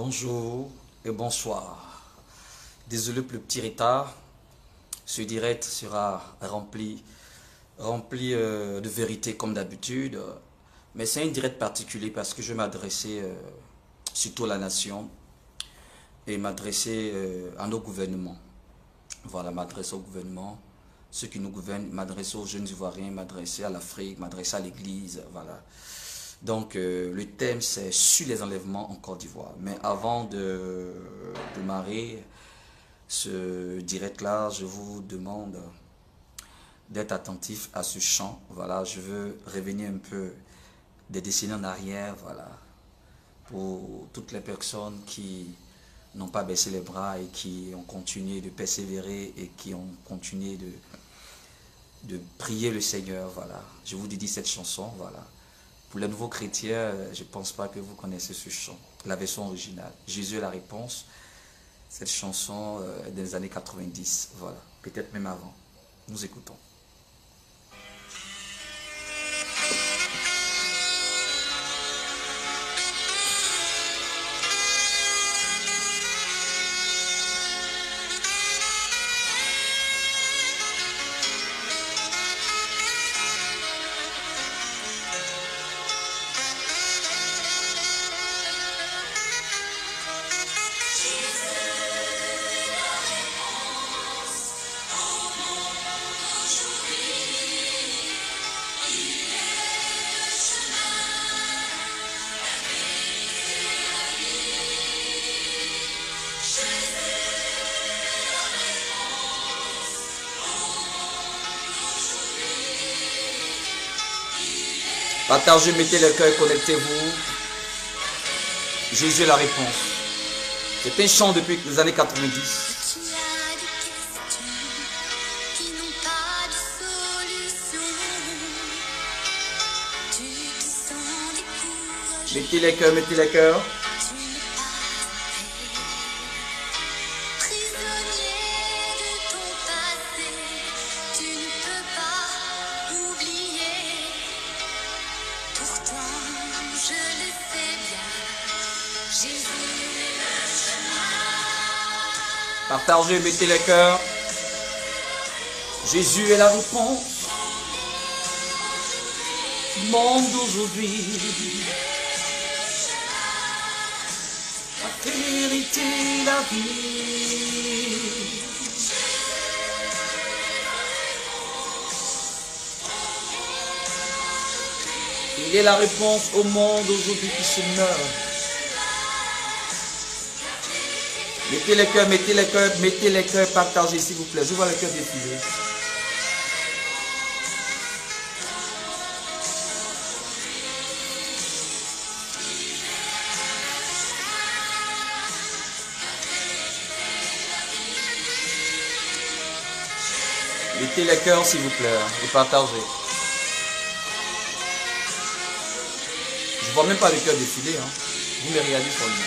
Bonjour et bonsoir. Désolé pour le petit retard. Ce direct sera rempli de vérité comme d'habitude. Mais c'est un direct particulier parce que je vais m'adresser surtout à la nation et m'adresser à nos gouvernements. Voilà, m'adresser au gouvernement, ceux qui nous gouvernent, m'adresser aux jeunes Ivoiriens, m'adresser à l'Afrique, m'adresser à l'Église, voilà. Donc le thème c'est sur les enlèvements en Côte d'Ivoire. Mais avant de démarrer ce direct là, je vous demande d'être attentif à ce chant. Voilà, je veux revenir un peu des décennies en arrière, voilà, pour toutes les personnes qui n'ont pas baissé les bras et qui ont continué de persévérer et qui ont continué de prier le Seigneur, voilà. Je vous dédie cette chanson, voilà. Pour les nouveaux chrétiens, je ne pense pas que vous connaissez ce chant, la version originale. Jésus est la réponse. Cette chanson des années 90, voilà, peut-être même avant. Nous écoutons. Partagez, mettez le cœur, connectez-vous. Jésus est la réponse. C'est un chant depuis les années 90. Mettez les cœurs, mettez les cœurs. Partagez, mettez les cœurs. Jésus est la réponse. Monde d'aujourd'hui. La vérité, la vie. Il est la réponse au monde aujourd'hui qui se meurt. Mettez les cœurs, mettez les cœurs, partagez s'il vous plaît. Je vois les cœurs défiler. Mettez les cœurs s'il vous plaît et partagez. Je vois même pas les cœurs défiler. Hein. Vous me regardez sur le monde.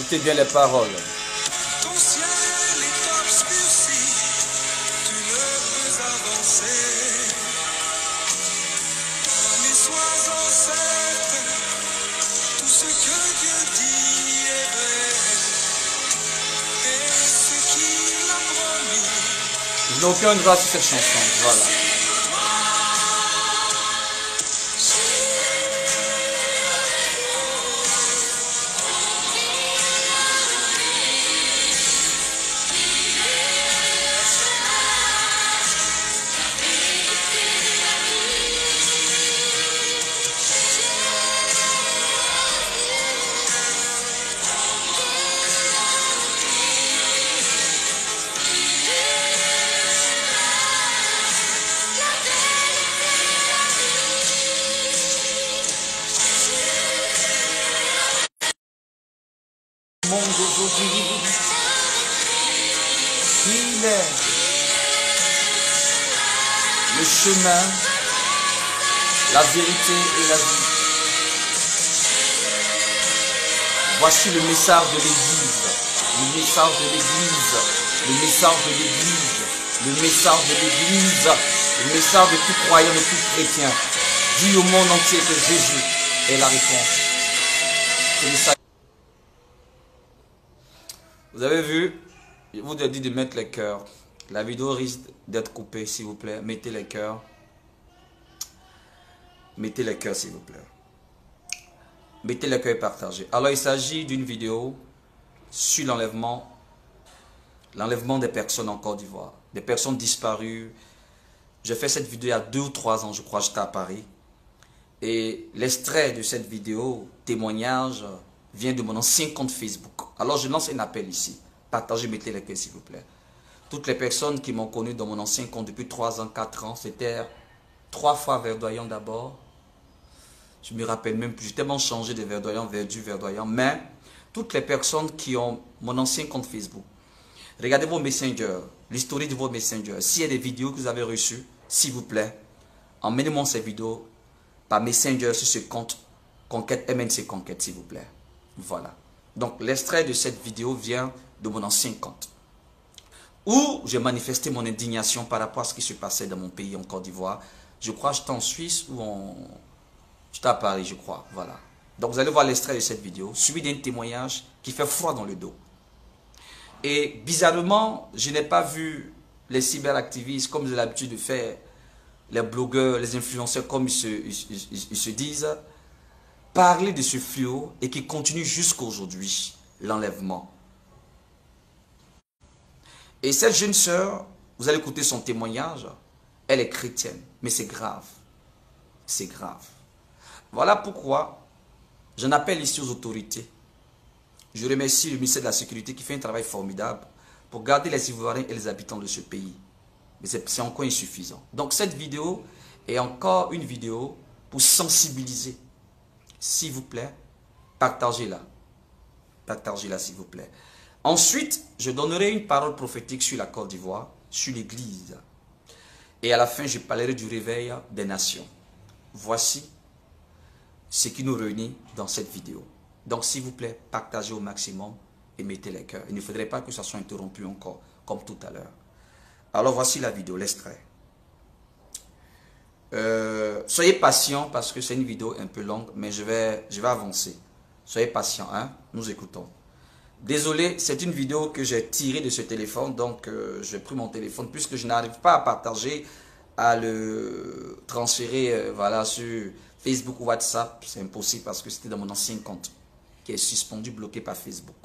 Écoutez bien les paroles. Ton ciel est obscurci, tu ne peux avancer. Mais sois-en certain, tout ce que Dieu dit est vrai. Et ce qu'il a promis. Je n'ai aucun droit sur cette chanson. Voilà. Monde aujourd'hui, il est le chemin, la vérité et la vie. Voici le message de l'Église, le message de l'église, le message de l'église, le message de l'église, le message de tout croyant, de tout chrétien. Dis au monde entier que Jésus est la réponse. C'est le salut. Vous avez vu, je vous ai dit de mettre les cœurs. La vidéo risque d'être coupée, s'il vous plaît. Mettez les cœurs. Mettez les cœurs, s'il vous plaît. Mettez les cœurs et partagez. Alors, il s'agit d'une vidéo sur l'enlèvement des personnes en Côte d'Ivoire. Des personnes disparues. J'ai fait cette vidéo il y a 2 ou 3 ans, je crois, j'étais à Paris. Et l'extrait de cette vidéo, témoignage, vient de mon ancien compte Facebook. Alors, je lance un appel ici. Partagez, mettez les cœurs, s'il vous plaît. Toutes les personnes qui m'ont connu dans mon ancien compte depuis 3 ans, 4 ans, c'était 3 fois verdoyant d'abord. Je me rappelle même plus, j'ai tellement changé de verdoyant, verdoyant. Mais toutes les personnes qui ont mon ancien compte Facebook, regardez vos messengers, l'historique de vos messengers. S'il y a des vidéos que vous avez reçues, s'il vous plaît, emmenez-moi ces vidéos par messenger sur ce compte Conquête MNC Conquête, s'il vous plaît. Voilà. Donc l'extrait de cette vidéo vient de mon ancien compte, où j'ai manifesté mon indignation par rapport à ce qui se passait dans mon pays, en Côte d'Ivoire. Je crois que j'étais en Suisse ou j'étais à Paris, je crois. Voilà. Donc vous allez voir l'extrait de cette vidéo, suivi d'un témoignage qui fait froid dans le dos. Et bizarrement, je n'ai pas vu les cyberactivistes, comme j'ai l'habitude de faire, les blogueurs, les influenceurs, comme ils se disent, parler de ce fléau et qui continue jusqu'à aujourd'hui, l'enlèvement. Et cette jeune sœur, vous allez écouter son témoignage, elle est chrétienne, mais c'est grave. C'est grave. Voilà pourquoi j'en appelle ici aux autorités. Je remercie le ministère de la Sécurité qui fait un travail formidable pour garder les Ivoiriens et les habitants de ce pays. Mais c'est encore insuffisant. Donc cette vidéo est encore une vidéo pour sensibiliser. S'il vous plaît, partagez-la. Partagez-la, s'il vous plaît. Ensuite, je donnerai une parole prophétique sur la Côte d'Ivoire, sur l'Église. Et à la fin, je parlerai du réveil des nations. Voici ce qui nous réunit dans cette vidéo. Donc, s'il vous plaît, partagez au maximum et mettez les cœurs. Il ne faudrait pas que ça soit interrompu encore, comme tout à l'heure. Alors, voici la vidéo, l'extrait. Soyez patient parce que c'est une vidéo un peu longue, mais je vais avancer. Soyez patient, hein? Nous écoutons. Désolé, c'est une vidéo que j'ai tirée de ce téléphone, donc j'ai pris mon téléphone puisque je n'arrive pas à partager, à le transférer voilà, sur Facebook ou WhatsApp. C'est impossible parce que c'était dans mon ancien compte qui est suspendu, bloqué par Facebook.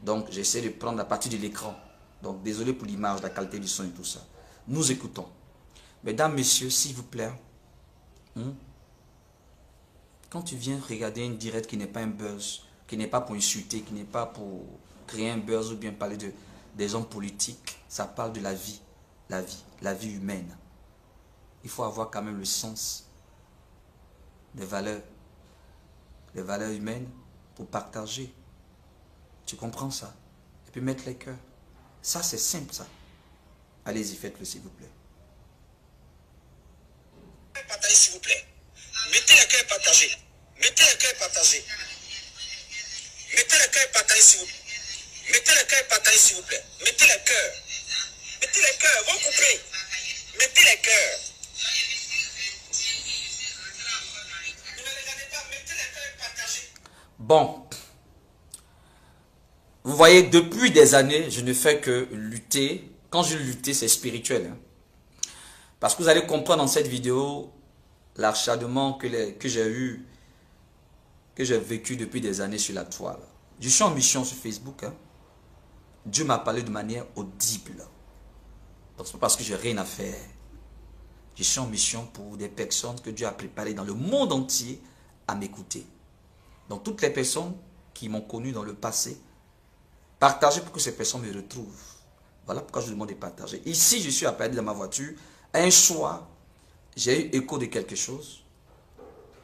Donc j'essaie de prendre à partir de l'écran. Donc désolé pour l'image, la qualité du son et tout ça. Nous écoutons. Mesdames, messieurs, s'il vous plaît, quand tu viens regarder une direct qui n'est pas un buzz, qui n'est pas pour insulter, qui n'est pas pour créer un buzz ou bien parler des hommes politiques, ça parle de la vie, la vie humaine. Il faut avoir quand même le sens des valeurs humaines pour partager. Tu comprends ça? Et puis mettre les cœurs. Ça, c'est simple, ça. Allez-y, faites-le, s'il vous plaît. Partagez, s'il vous plaît. Mettez les cœurs et partagez. Mettez les cœurs et partagez. Mettez les cœurs et partagez, s'il vous plaît. Mettez les cœurs et partagez, s'il vous plaît. Mettez les cœurs. Mettez les cœurs, vous coupez. Mettez les cœurs. Ne me regardez pas, mettez les cœurs et partagez. Bon. Vous voyez, depuis des années, je ne fais que lutter. Quand je lutte, c'est spirituel. Hein. Parce que vous allez comprendre dans cette vidéo l'acharnement que j'ai eu, que j'ai vécu depuis des années sur la toile. Je suis en mission sur Facebook. Hein. Dieu m'a parlé de manière audible. Donc c'est pas parce que j'ai rien à faire. Je suis en mission pour des personnes que Dieu a préparées dans le monde entier à m'écouter. Donc toutes les personnes qui m'ont connu dans le passé, partagez pour que ces personnes me retrouvent. Voilà pourquoi je vous demande de partager. Ici, je suis à Paris dans ma voiture. Un soir, j'ai eu écho de quelque chose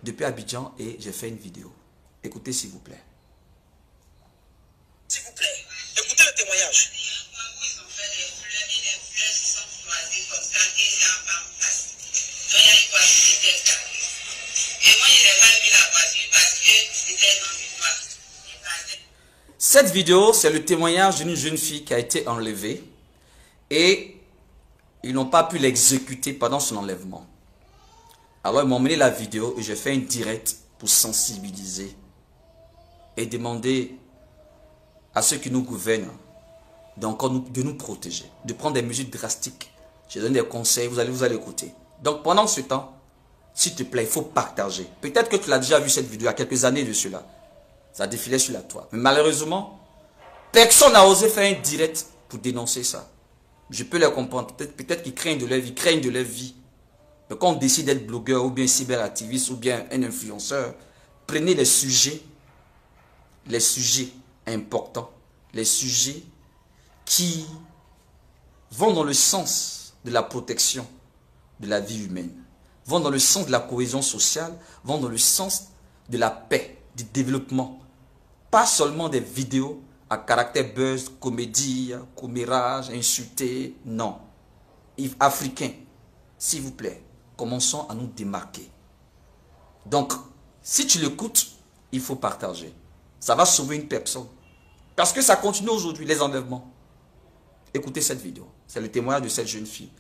depuis Abidjan et j'ai fait une vidéo. Écoutez s'il vous plaît. S'il vous plaît, écoutez le témoignage. Ils ont fait des fleurs et les fleurs se sont croisées comme ça et ça n'a pas passé. Donc il y a une voiture qui était garée. Et moi je n'ai pas vu la voiture parce que c'était dans le noir. Cette vidéo, c'est le témoignage d'une jeune fille qui a été enlevée et ils n'ont pas pu l'exécuter pendant son enlèvement. Alors ils m'ont emmené la vidéo et j'ai fait un direct pour sensibiliser et demander à ceux qui nous gouvernent de nous protéger, de prendre des mesures drastiques. Je donne des conseils, vous allez écouter. Donc pendant ce temps, s'il te plaît, il faut partager. Peut-être que tu l'as déjà vu cette vidéo il y a quelques années de cela. Ça défilait sur la toile. Mais malheureusement, personne n'a osé faire un direct pour dénoncer ça. Je peux les comprendre. Peut-être qu'ils craignent de leur vie. Mais quand on décide d'être blogueur ou bien cyberactiviste ou bien un influenceur, prenez les sujets importants, les sujets qui vont dans le sens de la protection de la vie humaine, vont dans le sens de la cohésion sociale, vont dans le sens de la paix, du développement. Pas seulement des vidéos à caractère buzz, comédie, commérage, insulté, non. Africains, s'il vous plaît, commençons à nous démarquer. Donc, si tu l'écoutes, il faut partager. Ça va sauver une personne. Parce que ça continue aujourd'hui, les enlèvements. Écoutez cette vidéo. C'est le témoignage de cette jeune fille.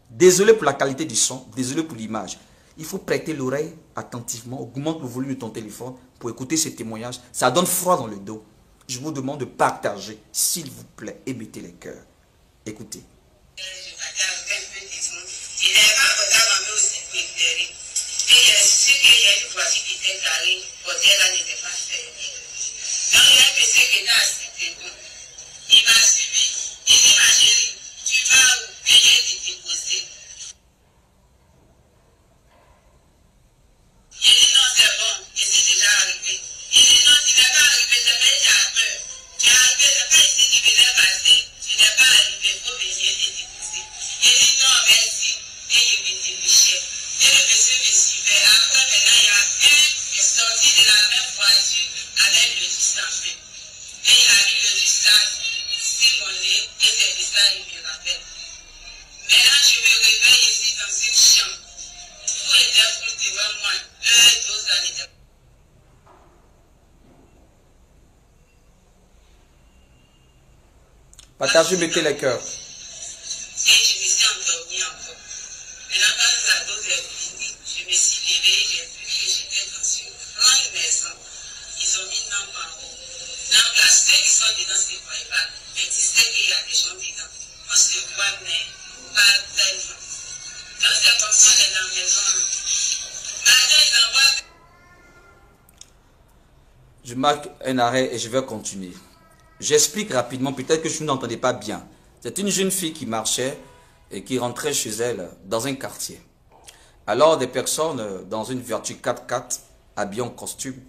Désolé pour la qualité du son, désolé pour l'image. Il faut prêter l'oreille attentivement, augmente le volume de ton téléphone pour écouter ces témoignages. Ça donne froid dans le dos. Je vous demande de partager, s'il vous plaît, et mettez les cœurs. Écoutez. Partagez, mettez les cœurs. Je marque un arrêt et je vais continuer. J'explique rapidement, peut-être que je n'entendais pas bien. C'est une jeune fille qui marchait et qui rentrait chez elle dans un quartier. Alors des personnes dans une voiture 4x4 habillées en costume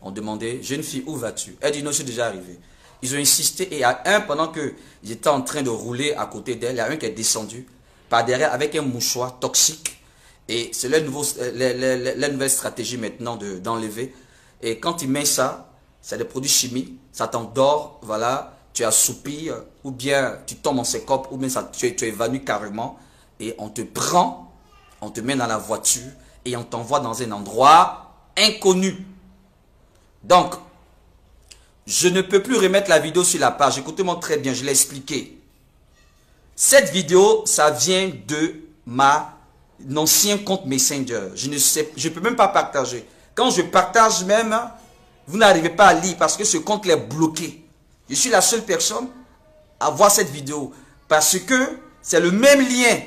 ont demandé « Jeune fille, où vas-tu » Elle dit « Non, je suis déjà arrivé ». Ils ont insisté et il y a un, pendant qu'ils étaient en train de rouler à côté d'elle, il y a un qui est descendu par derrière avec un mouchoir toxique. Et c'est la nouvelle stratégie maintenant d'enlever. Et quand il met ça, c'est des produits chimiques, ça t'endort, voilà, tu assoupis, ou bien tu tombes en syncope, ou bien tu évanouis carrément, et on te prend, on te met dans la voiture, et on t'envoie dans un endroit inconnu. Donc, je ne peux plus remettre la vidéo sur la page, écoutez-moi très bien, je l'ai expliqué. Cette vidéo, ça vient de mon ancien compte Messenger, je ne peux même pas partager. Quand je partage même, vous n'arrivez pas à lire parce que ce compte est bloqué. Je suis la seule personne à voir cette vidéo parce que c'est le même lien.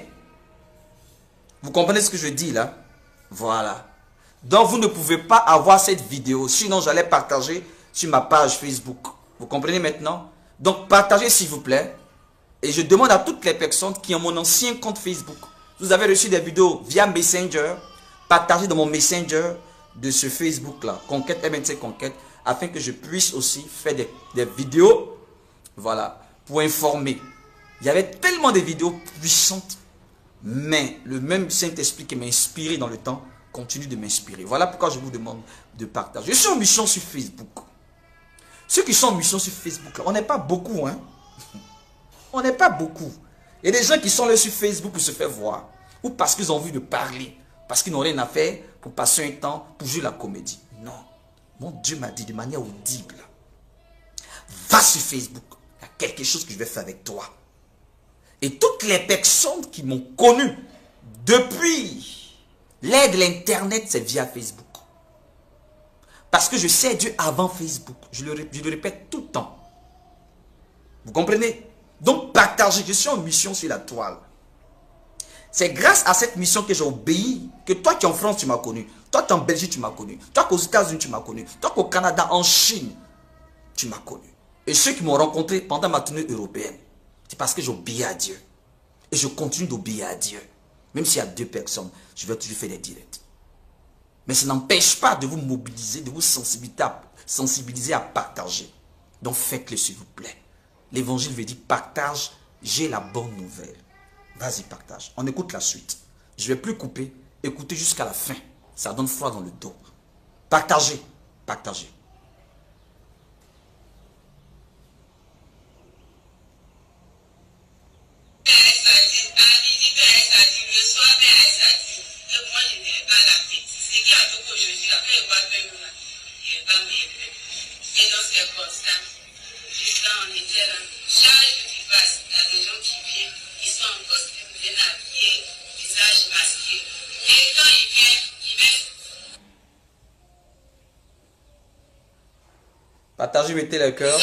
Vous comprenez ce que je dis là? Voilà. Donc vous ne pouvez pas avoir cette vidéo. Sinon j'allais partager sur ma page Facebook. Vous comprenez maintenant? Donc partagez s'il vous plaît. Et je demande à toutes les personnes qui ont mon ancien compte Facebook. Vous avez reçu des vidéos via Messenger. Partagez dans mon Messenger de ce Facebook là, Conquête MNC Conquête, afin que je puisse aussi faire des vidéos, voilà, pour informer. Il y avait tellement de vidéos puissantes, mais le même Saint-Esprit qui m'a inspiré dans le temps continue de m'inspirer. Voilà pourquoi je vous demande de partager. Je suis en mission sur Facebook. Ceux qui sont en mission sur Facebook, là, on n'est pas beaucoup, hein. On n'est pas beaucoup. Il y a des gens qui sont là sur Facebook pour se faire voir, ou parce qu'ils ont envie de parler, parce qu'ils n'ont rien à faire pour passer un temps pour jouer la comédie. Non. Mon Dieu m'a dit de manière audible. Va sur Facebook, il y a quelque chose que je vais faire avec toi. Et toutes les personnes qui m'ont connu depuis l'ère de l'Internet, c'est via Facebook. Parce que je sais Dieu avant Facebook. Je le répète tout le temps. Vous comprenez? Donc partagez. Je suis en mission sur la toile. C'est grâce à cette mission que j'ai obéi, que toi qui es en France, tu m'as connu. Toi qui es en Belgique, tu m'as connu. Toi qui es aux États-Unis, tu m'as connu. Toi qui es au Canada, en Chine, tu m'as connu. Et ceux qui m'ont rencontré pendant ma tournée européenne, c'est parce que j'obéis à Dieu. Et je continue d'obéir à Dieu. Même s'il y a 2 personnes, je vais toujours faire des directs. Mais ça n'empêche pas de vous mobiliser, de vous sensibiliser à partager. Donc faites-le s'il vous plaît. L'évangile veut dire partage, j'ai la bonne nouvelle. Vas-y, partage. On écoute la suite. Je ne vais plus couper. Écoutez jusqu'à la fin. Ça donne froid dans le dos. Partagez. Partagez. Partagez, mettez le cœur.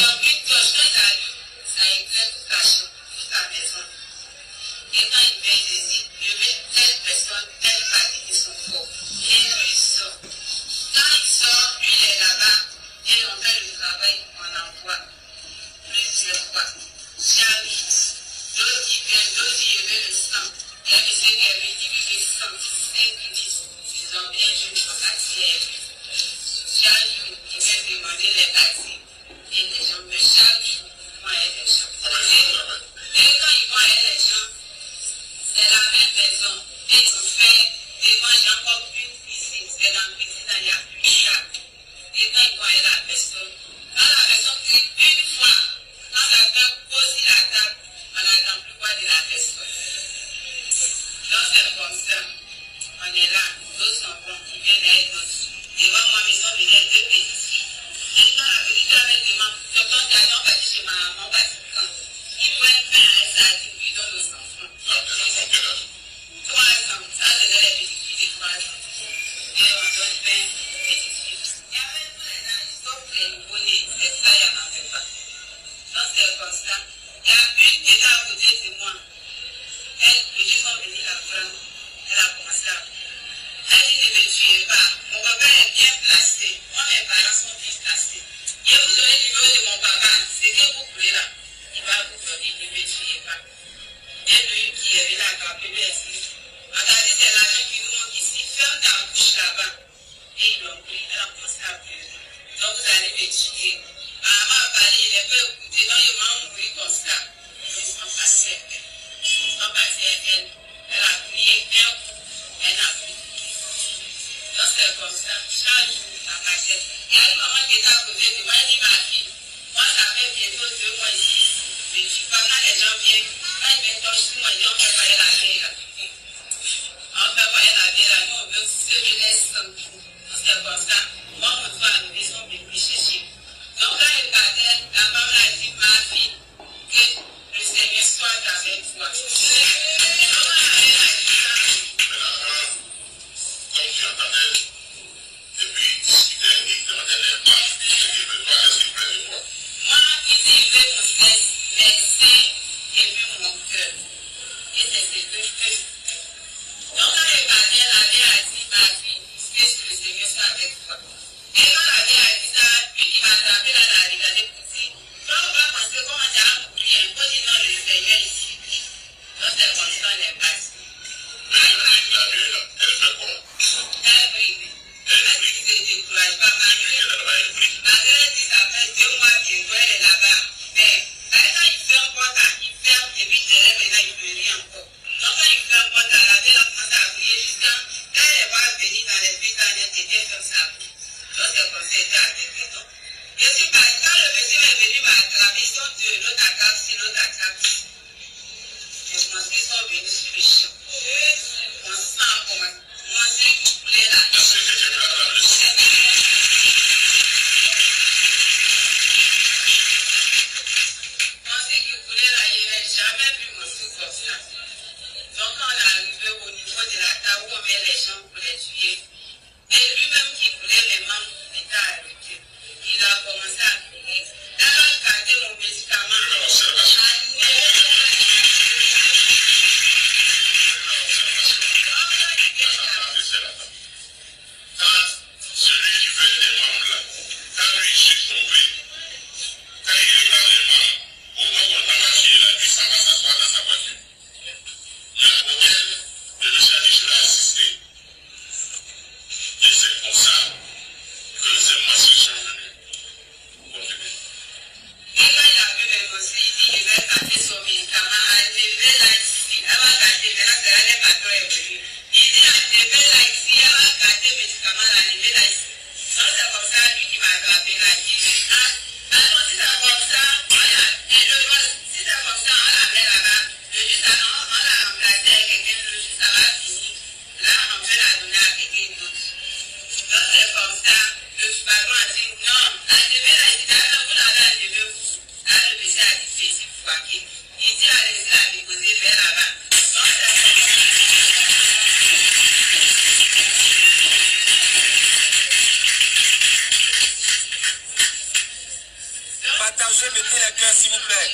partagé, mettez les cœurs s'il vous plaît.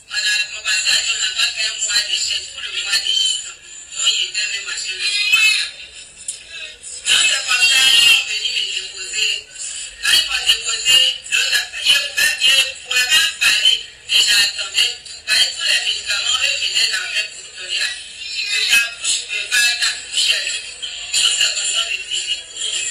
Mon passage, on n'a pas fait un mois de chèque pour le mois de décembre. Donc, il était même machin le soir. Donc, c'est comme ça, ils sont venus me déposer. Quand ils m'ont déposé, l'autre, je ne pouvais pas parler. Et j'attendais tout. Tous les médicaments, eux, faisaient l'enfer pour donner là. Tu peux ta bouche, tu peux pas ta bouche. Donc, c'est comme ça, de déposer.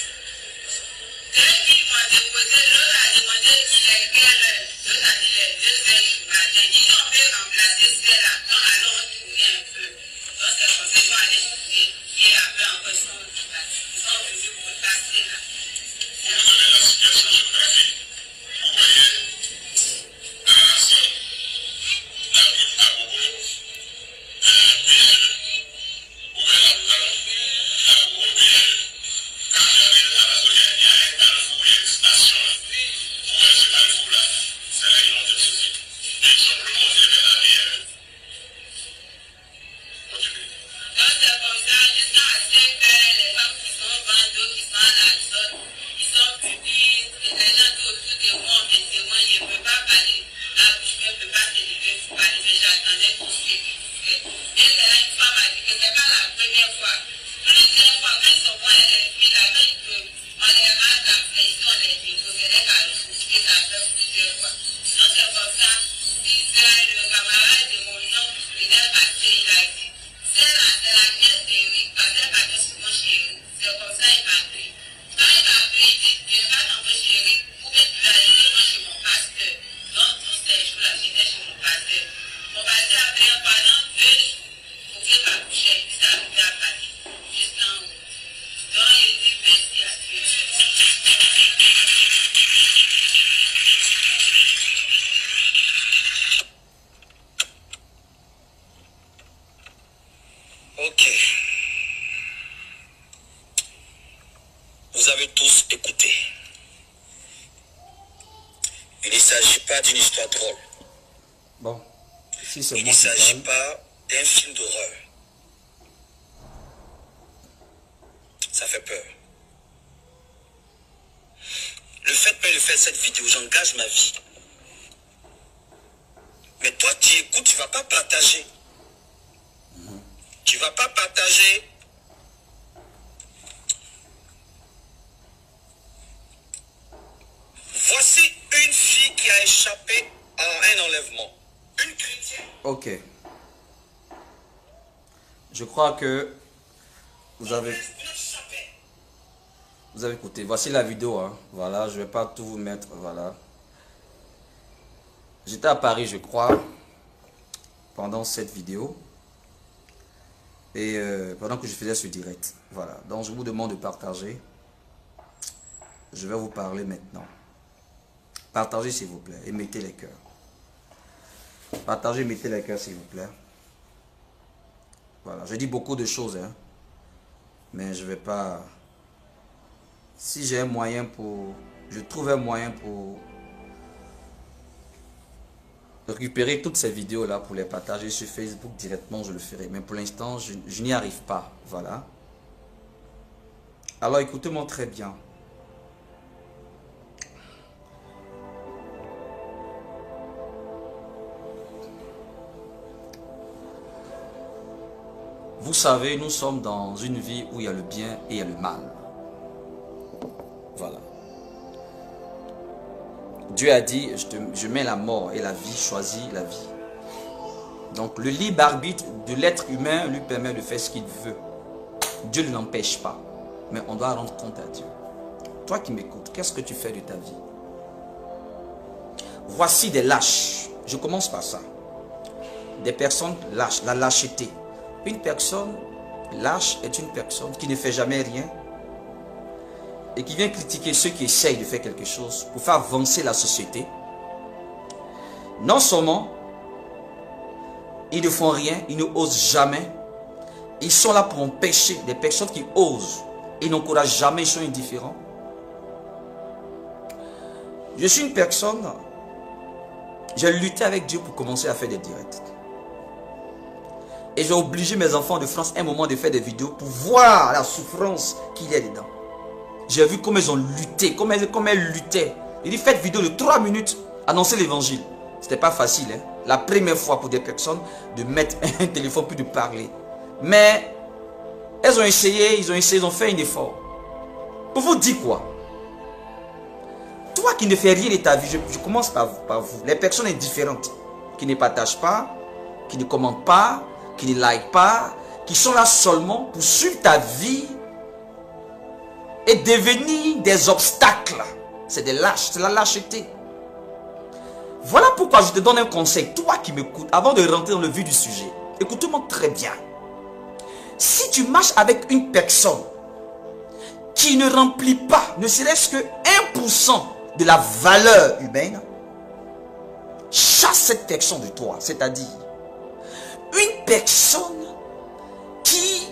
Dès qu'ils m'ont déposé, l'autre a demandé lesquels, l'autre a dit les 2 heures du matin. Ils ont fait remplacer celle-là. Donc, allons retourner un peu. Donc, c'est comme ça, ils vont aller chercher. Et après, encore, ils sont venus pour passer là. Vous donnez la situation géographique. Vous voyez, à la zone, la route à Bobo, BL, où est la route à Bobo, BL. Quand j'arrive à la zone, il y a un carrefour, il y a une station. Où est ce carrefour-là? C'est là qu'ils l'ont déposé. Et ils ont remonté vers la BL. Continuez. Donc, c'est comme ça, jusqu'à 5 heures, les femmes qui sont vendues, qui sont à la zone, ils sont venus, les gens autour de moi, mes témoins, je ne peux pas parler. La bouche ne peut pas se lever pour parler, mais j'attendais tout ce qui se fait. Et c'est là, une femme m'a dit que ce n'est pas la première fois. Plusieurs fois, quand ils sont bons, les filles, là, quand ils peuvent, on les rate la pression, on les dépose, les carreaux, que ça fait plusieurs fois. Donc, c'est comme ça, 6 heures, le camarade de mon nom venait passer, il a dit, c'est la caisse de riz, passez par caisse pour mon chéri. C'est comme ça, il m'a pris. Quand il m'a pris, il dit, je vais dans mon chéri, ou bien tu vas aller moi chez mon pasteur. Donc, tous ces jours-là, j'étais chez mon pasteur. Mon pasteur a pris pendant 2 jours pour qu'il m'accouche, et puis ça arrivait à Paris, juste en haut. Donc, il dit, merci à Dieu. Ok. Vous avez tous écouté. Il ne s'agit pas d'une histoire drôle. Bon, si c'est Il bon ne qui s'agit parle. pas d'un film d'horreur. Ça fait peur. Le fait même de faire cette vidéo, j'engage ma vie. Mais toi, tu écoutes, tu ne vas pas partager. Tu ne vas pas partager. Voici une fille qui a échappé à un enlèvement. Une chrétienne. Ok. Je crois que vous avez écouté. Voici la vidéo. Hein. Voilà, je ne vais pas tout vous mettre. Voilà. J'étais à Paris, je crois, pendant cette vidéo. Et pendant que je faisais ce direct. Voilà. Donc, je vous demande de partager. Je vais vous parler maintenant. Partagez, s'il vous plaît. Et mettez les cœurs. Partagez, mettez les cœurs, s'il vous plaît. Voilà. Je dis beaucoup de choses. Hein. Mais je ne vais pas... Si j'ai un moyen pour... Je trouve un moyen pour... récupérer toutes ces vidéos-là pour les partager sur Facebook directement, je le ferai. Mais pour l'instant, je n'y arrive pas. Voilà. Alors, écoutez-moi très bien. Vous savez, nous sommes dans une vie où il y a le bien et il y a le mal. Voilà. Dieu a dit, je mets la mort et la vie, choisis la vie. Donc le libre arbitre de l'être humain lui permet de faire ce qu'il veut. Dieu ne l'empêche pas. Mais on doit rendre compte à Dieu. Toi qui m'écoutes, qu'est-ce que tu fais de ta vie? Voici des lâches. Je commence par ça. Des personnes lâches, la lâcheté. Une personne lâche est une personne qui ne fait jamais rien et qui vient critiquer ceux qui essayent de faire quelque chose pour faire avancer la société. Non seulement ils ne font rien, ils ne osent jamais. Ils sont là pour empêcher des personnes qui osent. Ils n'encouragent jamais, ils sont indifférents. Je suis une personne, j'ai lutté avec Dieu pour commencer à faire des directs. Et j'ai obligé mes enfants de France un moment de faire des vidéos pour voir la souffrance qu'il y a dedans. J'ai vu comment ils ont lutté, comment elles luttaient. Il dit faites vidéo de 3 minutes Annoncer l'évangile, ce n'était pas facile. Hein? La première fois pour des personnes de mettre un téléphone puis de parler. Mais elles ont essayé, ils ont fait un effort. Pour vous dire quoi? Toi qui ne fais rien de ta vie, je commence par vous. Les personnes indifférentes qui ne partagent pas, qui ne commentent pas, qui ne like pas, qui sont là seulement pour suivre ta vie et devenir des obstacles. C'est des lâches, c'est la lâcheté. Voilà pourquoi je te donne un conseil, toi qui m'écoutes, avant de rentrer dans le vif du sujet. Écoute-moi très bien. Si tu marches avec une personne qui ne remplit pas, ne serait-ce que 1% de la valeur humaine, chasse cette personne de toi. C'est-à-dire, une personne qui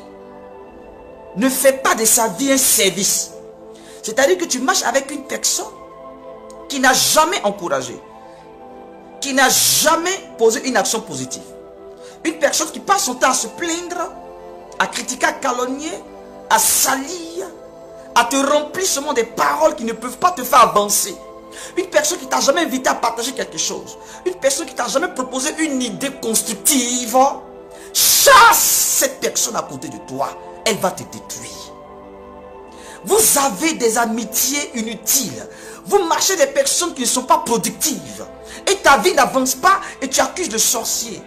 ne fait pas de sa vie un service. C'est-à-dire que tu marches avec une personne qui n'a jamais encouragé, qui n'a jamais posé une action positive. Une personne qui passe son temps à se plaindre, à critiquer, à calomnier, à salir, à te remplir seulement des paroles qui ne peuvent pas te faire avancer. Une personne qui t'a jamais invité à partager quelque chose. Une personne qui t'a jamais proposé une idée constructive. Chasse cette personne à côté de toi. Elle va te détruire. Vous avez des amitiés inutiles. Vous marchez des personnes qui ne sont pas productives. Et ta vie n'avance pas et tu accuses le sorcier.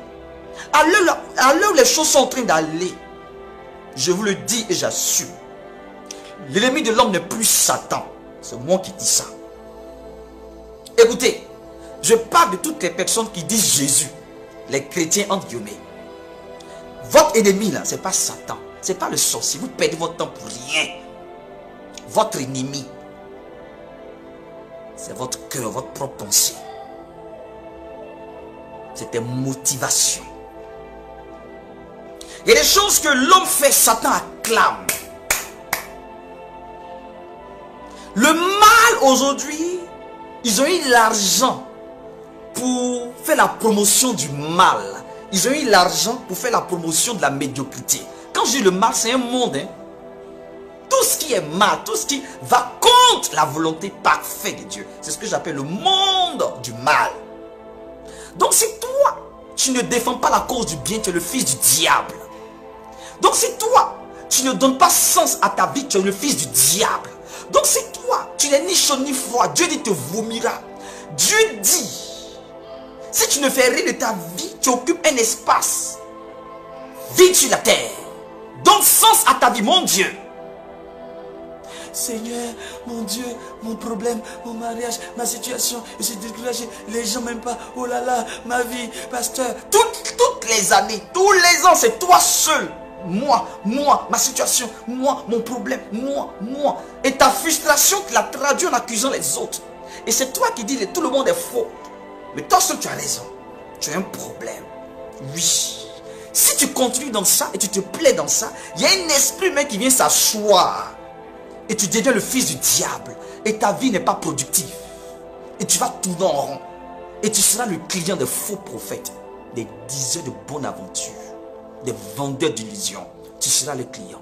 À l'heure où les choses sont en train d'aller, je vous le dis et j'assume, l'ennemi de l'homme n'est plus Satan. C'est moi qui dis ça. Écoutez, je parle de toutes les personnes qui disent Jésus, les chrétiens entre guillemets. Votre ennemi là, c'est pas Satan, c'est pas le sorcier. Vous perdez votre temps pour rien. Votre ennemi, c'est votre cœur, votre propre pensée. C'est tes motivations. Il y a des choses que l'homme fait, Satan acclame. Le mal aujourd'hui, ils ont eu l'argent pour faire la promotion du mal. Ils ont eu l'argent pour faire la promotion de la médiocrité. Quand je dis le mal, c'est un monde. Hein? Tout ce qui est mal, tout ce qui va contre la volonté parfaite de Dieu. C'est ce que j'appelle le monde du mal. Donc si toi, tu ne défends pas la cause du bien, tu es le fils du diable. Donc si toi, tu ne donnes pas sens à ta vie, tu es le fils du diable. Donc si toi, tu n'es ni chaud ni froid, Dieu dit te vomira. Dieu dit, si tu ne fais rien de ta vie, tu occupes un espace vide sur la terre. Donne sens à ta vie, mon Dieu. Seigneur, mon Dieu, mon problème, mon mariage, ma situation, je suis découragé, les gens m'aiment pas, oh là là, ma vie, pasteur. Toutes les années, tous les ans, c'est toi seul. Moi, ma situation, moi, mon problème, moi. Et ta frustration, tu la traduis en accusant les autres. Et c'est toi qui dis que tout le monde est faux. Mais toi seul, tu as raison. Tu as un problème. Oui. Si tu continues dans ça et tu te plais dans ça, il y a un esprit humain qui vient s'asseoir. Et tu deviens le fils du diable. Et ta vie n'est pas productive. Et tu vas tourner en rond. Et tu seras le client des faux prophètes. Des diseurs de bonne aventure. Des vendeurs d'illusions. Tu seras le client.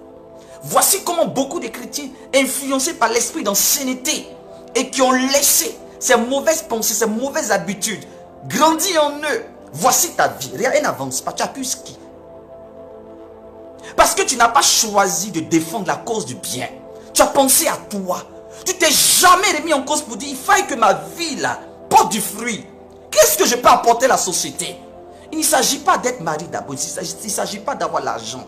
Voici comment beaucoup de chrétiens, influencés par l'esprit d'ancienneté, et qui ont laissé ces mauvaises pensées, ces mauvaises habitudes, grandir en eux. Voici ta vie. Rien n'avance pas. Tu accuses qui? Parce que tu n'as pas choisi de défendre la cause du bien. Tu as pensé à toi. Tu t'es jamais remis en cause pour dire, il faille que ma vie là porte du fruit. Qu'est-ce que je peux apporter à la société? Il ne s'agit pas d'être marié d'abord. Il ne s'agit pas d'avoir l'argent.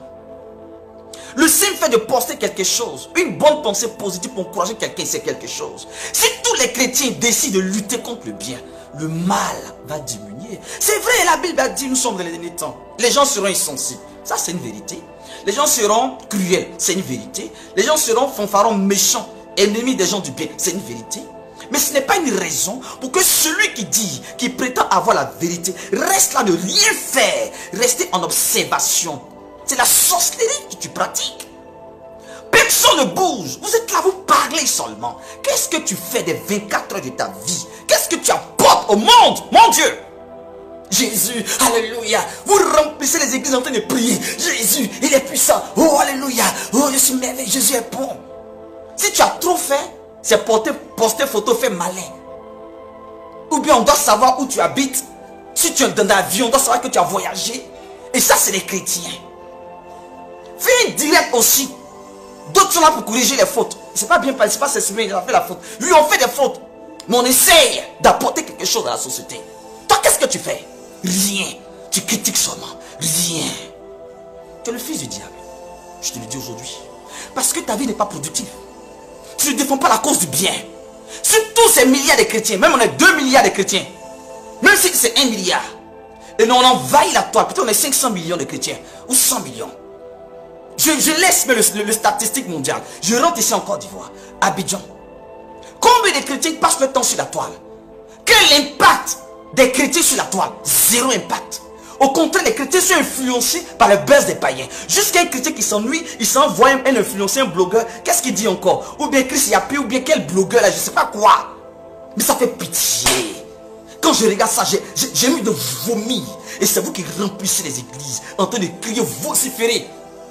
Le simple fait de poster quelque chose, une bonne pensée positive pour encourager quelqu'un, c'est quelque chose. Si tous les chrétiens décident de lutter contre le bien, le mal va diminuer. C'est vrai, la Bible a dit, nous sommes dans les derniers temps. Les gens seront insensibles. Ça, c'est une vérité. Les gens seront cruels, c'est une vérité. Les gens seront fanfarons, méchants, ennemis des gens du bien, c'est une vérité. Mais ce n'est pas une raison pour que celui qui dit, qui prétend avoir la vérité, reste là de rien faire, rester en observation. C'est la sorcellerie que tu pratiques. Personne ne bouge. Vous êtes là, vous parlez seulement. Qu'est-ce que tu fais des 24 heures de ta vie? Qu'est-ce que tu apportes au monde, mon Dieu? Jésus, alléluia. Vous remplissez les églises en train de prier. Jésus, il est puissant. Oh, alléluia. Oh, je suis merveilleux. Jésus est bon. Si tu as trop fait, c'est poster photo, fait malin. Ou bien on doit savoir où tu habites. Si tu es dans un avion, on doit savoir que tu as voyagé. Et ça, c'est les chrétiens. Fais une directe aussi. D'autres sont là pour corriger les fautes. C'est pas bien, c'est pas s'exprimer, il a fait la faute. Lui, on fait des fautes. Mais on essaye d'apporter quelque chose dans la société. Toi, qu'est-ce que tu fais? Rien. Tu critiques seulement. Rien. Tu es le fils du diable. Je te le dis aujourd'hui. Parce que ta vie n'est pas productive. Tu ne défends pas la cause du bien. Sur tous ces milliards de chrétiens, même on est 2 milliards de chrétiens. Même si c'est 1 milliard. Et nous on envahit la toile. Peut-être on est 500 millions de chrétiens. Ou 100 millions. Je laisse le statistique mondial. Je rentre ici en Côte d'Ivoire. Abidjan. Combien de chrétiens passent le temps sur la toile? Quel impact des chrétiens sur la toile? Zéro impact. Au contraire, les chrétiens sont influencés par le buzz des païens. Jusqu'à un chrétien qui s'ennuie, il s'envoie un influenceur, un blogueur. Qu'est-ce qu'il dit encore? Ou bien Chris Yapi, ou bien quel blogueur là, je ne sais pas quoi. Mais ça fait pitié. Quand je regarde ça, j'ai mis de vomi. Et c'est vous qui remplissez les églises en train de crier, vociférer.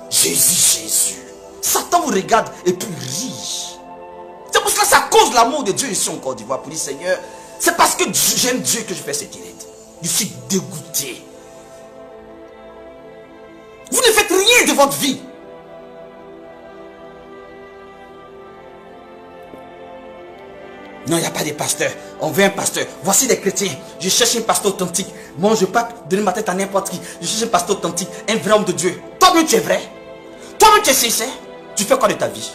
Jésus, Jésus. Satan vous regarde et puis rit. C'est pour cela que ça cause l'amour de Dieu ici en Côte d'Ivoire. Pour dire, Seigneur, c'est parce que j'aime Dieu que je fais cette direct. Je suis dégoûté. Vous ne faites rien de votre vie. Non, il n'y a pas de pasteur. On veut un pasteur. Voici des chrétiens. Je cherche un pasteur authentique. Moi, je ne vais pas donner ma tête à n'importe qui. Je cherche un pasteur authentique. Un vrai homme de Dieu. Toi-même, tu es vrai. Toi-même, tu es sincère. Tu fais quoi de ta vie?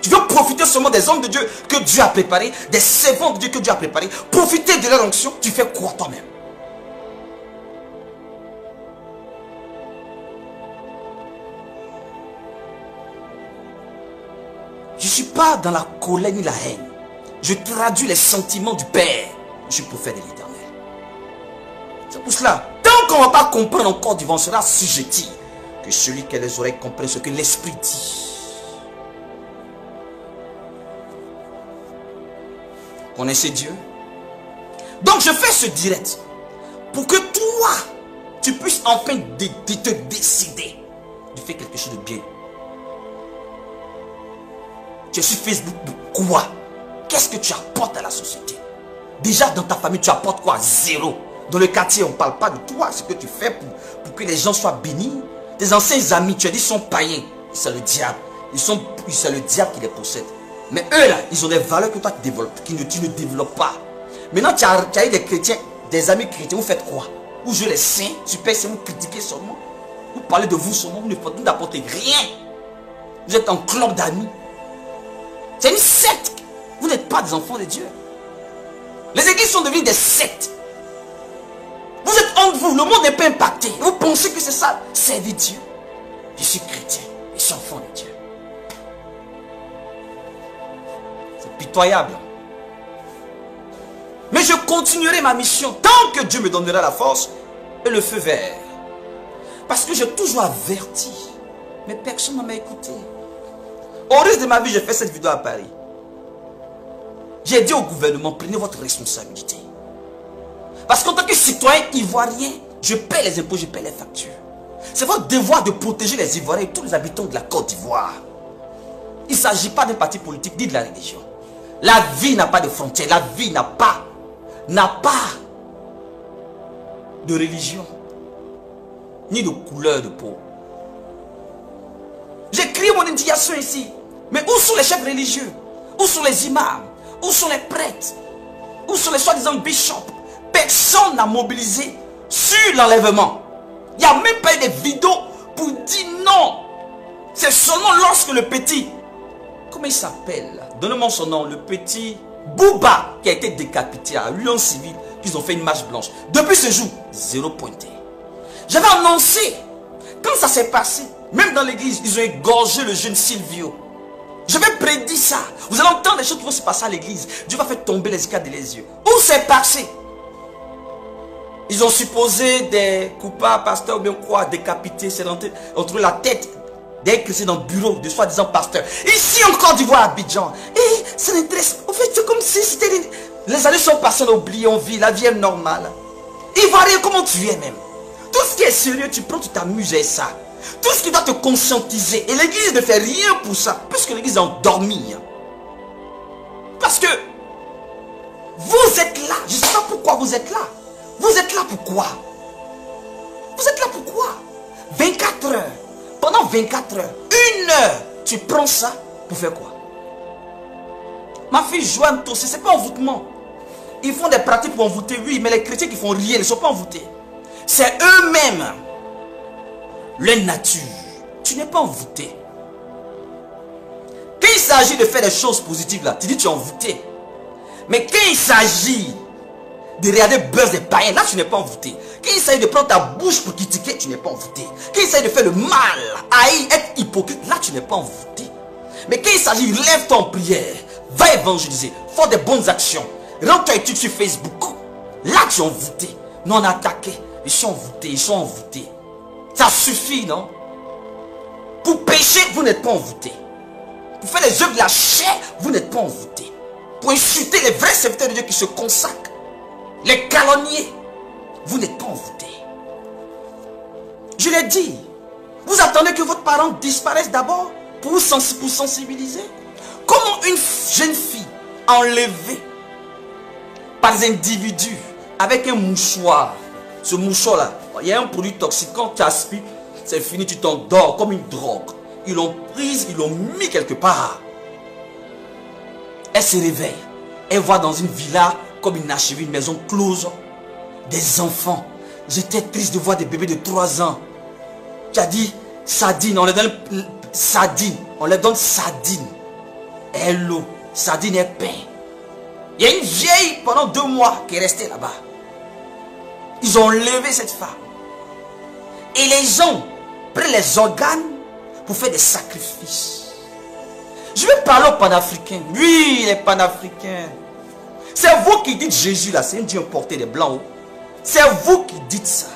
Tu veux profiter seulement des hommes de Dieu que Dieu a préparés. Des servants de Dieu que Dieu a préparés. Profiter de leur onction. Tu fais quoi toi-même? Je ne suis pas dans la colère ni la haine. Je traduis les sentiments du Père. Je suis prophète de l'Éternel. C'est pour cela, tant qu'on ne va pas comprendre encore du vent, on sera assujetti. Que celui qui a les oreilles comprenne ce que l'Esprit dit. Connaissez Dieu? Donc je fais ce direct pour que toi, tu puisses enfin te décider de faire quelque chose de bien. Tu es sur Facebook pour quoi? Qu'est-ce que tu apportes à la société? Déjà dans ta famille, tu apportes quoi? Zéro. Dans le quartier, on ne parle pas de toi, ce que tu fais pour que les gens soient bénis. Tes anciens amis, tu as dit, sont païens. C'est le diable. C'est le diable qui les possède. Mais eux là, ils ont des valeurs que toi tu développes, tu ne développes pas. Maintenant, tu as eu des chrétiens, des amis chrétiens, vous faites quoi? Vous jouez les saints, super saints, vous critiquez seulement. Vous parlez de vous seulement, vous n'apportez rien. Vous êtes un club d'amis. C'est une secte. Vous n'êtes pas des enfants de Dieu. Les églises sont devenues des sectes. Vous êtes entre vous, le monde n'est pas impacté. Vous pensez que c'est ça? Servir Dieu. Je suis chrétien, je suis enfant de Dieu. C'est pitoyable. Mais je continuerai ma mission tant que Dieu me donnera la force et le feu vert. Parce que j'ai toujours averti. Mais personne ne m'a écouté. Au risque de ma vie, j'ai fait cette vidéo à Paris. J'ai dit au gouvernement, prenez votre responsabilité. Parce qu'en tant que citoyen ivoirien, je paie les impôts, je paie les factures. C'est votre devoir de protéger les Ivoiriens et tous les habitants de la Côte d'Ivoire. Il ne s'agit pas d'un parti politique ni de la religion. La vie n'a pas de frontières. La vie n'a pas de religion. Ni de couleur de peau. J'ai crié mon indignation ici. Mais où sont les chefs religieux? Où sont les imams? Où sont les prêtres? Où sont les soi-disant bishops? Personne n'a mobilisé sur l'enlèvement. Il n'y a même pas eu de vidéos pour dire non. C'est seulement lorsque le petit, comment il s'appelle? Donnez-moi son nom, le petit Bouba qui a été décapité à Lyon civil, qu'ils ont fait une marche blanche. Depuis ce jour, zéro pointé. J'avais annoncé, quand ça s'est passé, même dans l'église, ils ont égorgé le jeune Silvio. J'avais prédit ça. Vous allez entendre les choses qui vont se passer à l'église. Dieu va faire tomber les écailles des yeux. Où c'est passé? Ils ont supposé des coupables, pasteurs ou bien quoi, décapités, c'est rentré entre la tête des chrétiens dans le bureau de soi-disant pasteurs. Ici en Côte d'Ivoire, à Abidjan. Et ça n'intéresse. En fait, c'est comme si c'était les années sont passées, on oublie, on vit, la vie est normale. Ivoirien, comment tu es même? Tout ce qui est sérieux, tu prends, tu t'amuses à ça. Tout ce qui doit te conscientiser. Et l'église ne fait rien pour ça. Puisque l'église est endormie. Parce que Vous êtes là. Je ne sais pas pourquoi vous êtes là. Vous êtes là pourquoi? Vous êtes là pourquoi? 24 heures. Pendant 24 heures, 1 heure, tu prends ça pour faire quoi? Ma fille Joanne Tossé, ce n'est pas envoûtement. Ils font des pratiques pour envoûter, oui, mais les chrétiens qui font rien, ils ne sont pas envoûtés. C'est eux-mêmes. Leur nature. Tu n'es pas envoûté. Quand il s'agit de faire des choses positives là, tu dis tu es envoûté. Mais quand il s'agit de regarder buzz des païens, là tu n'es pas envoûté. Quand il s'agit de prendre ta bouche pour critiquer, tu n'es pas envoûté. Quand il s'agit de faire le mal, haïr, être hypocrite, là tu n'es pas envoûté. Mais quand il s'agit, lève-toi en prière, va évangéliser, fais des bonnes actions, rentre étude sur Facebook, là tu es envoûté. Non attaqué, ils sont envoûtés, ils sont envoûtés. Ça suffit, non? Pour pécher, vous n'êtes pas envoûté. Pour faire les œuvres de la chair, vous n'êtes pas envoûté. Pour insulter les vrais serviteurs de Dieu qui se consacrent, les calomnier, vous n'êtes pas envoûté. Je l'ai dit, vous attendez que votre parent disparaisse d'abord pour vous sensibiliser. Comment une jeune fille enlevée par des individus avec un mouchoir, ce mouchoir là, il y a un produit toxique, quand tu aspires, c'est fini, tu t'endors comme une drogue. Ils l'ont prise, ils l'ont mis quelque part. Elle se réveille. Elle voit dans une villa comme inachevée, une maison close, des enfants. J'étais triste de voir des bébés de 3 ans. Tu as dit sardine, on les donne sardine, on les donne sardine. Hello, sardine et pain. Il y a une vieille pendant 2 mois qui est restée là-bas. Ils ont levé cette femme. Et les gens prennent les organes pour faire des sacrifices. Je vais parler aux panafricains. Oui, les panafricains. C'est vous qui dites Jésus là, c'est un Dieu porté des blancs. C'est vous qui dites ça.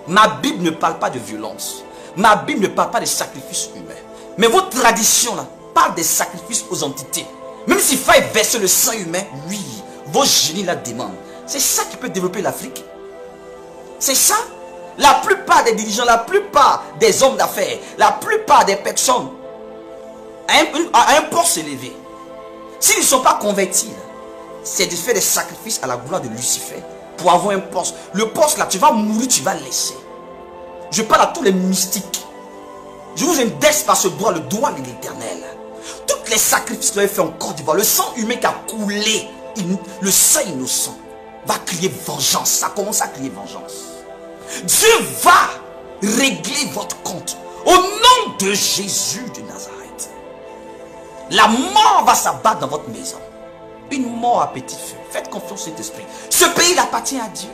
Ma Bible ne parle pas de violence. Ma Bible ne parle pas de sacrifices humains. Mais vos traditions là parlent des sacrifices aux entités. Même s'il faut verser le sang humain, oui, vos génies la demandent. C'est ça qui peut développer l'Afrique. C'est ça. La plupart des dirigeants, la plupart des hommes d'affaires, la plupart des personnes à un poste élevé, s'ils ne sont pas convertis, c'est de faire des sacrifices à la gloire de Lucifer pour avoir un poste. Le poste là, tu vas mourir, tu vas laisser. Je parle à tous les mystiques. Je vous indexe par ce doigt, le doigt de l'Éternel. Tous les sacrifices que vous avez fait en Côte d'Ivoire, le sang humain qui a coulé, le sang innocent, va crier vengeance. Ça commence à crier vengeance. Dieu va régler votre compte au nom de Jésus de Nazareth. La mort va s'abattre dans votre maison. Une mort à petit feu. Faites confiance à cet esprit. Ce pays appartient à Dieu.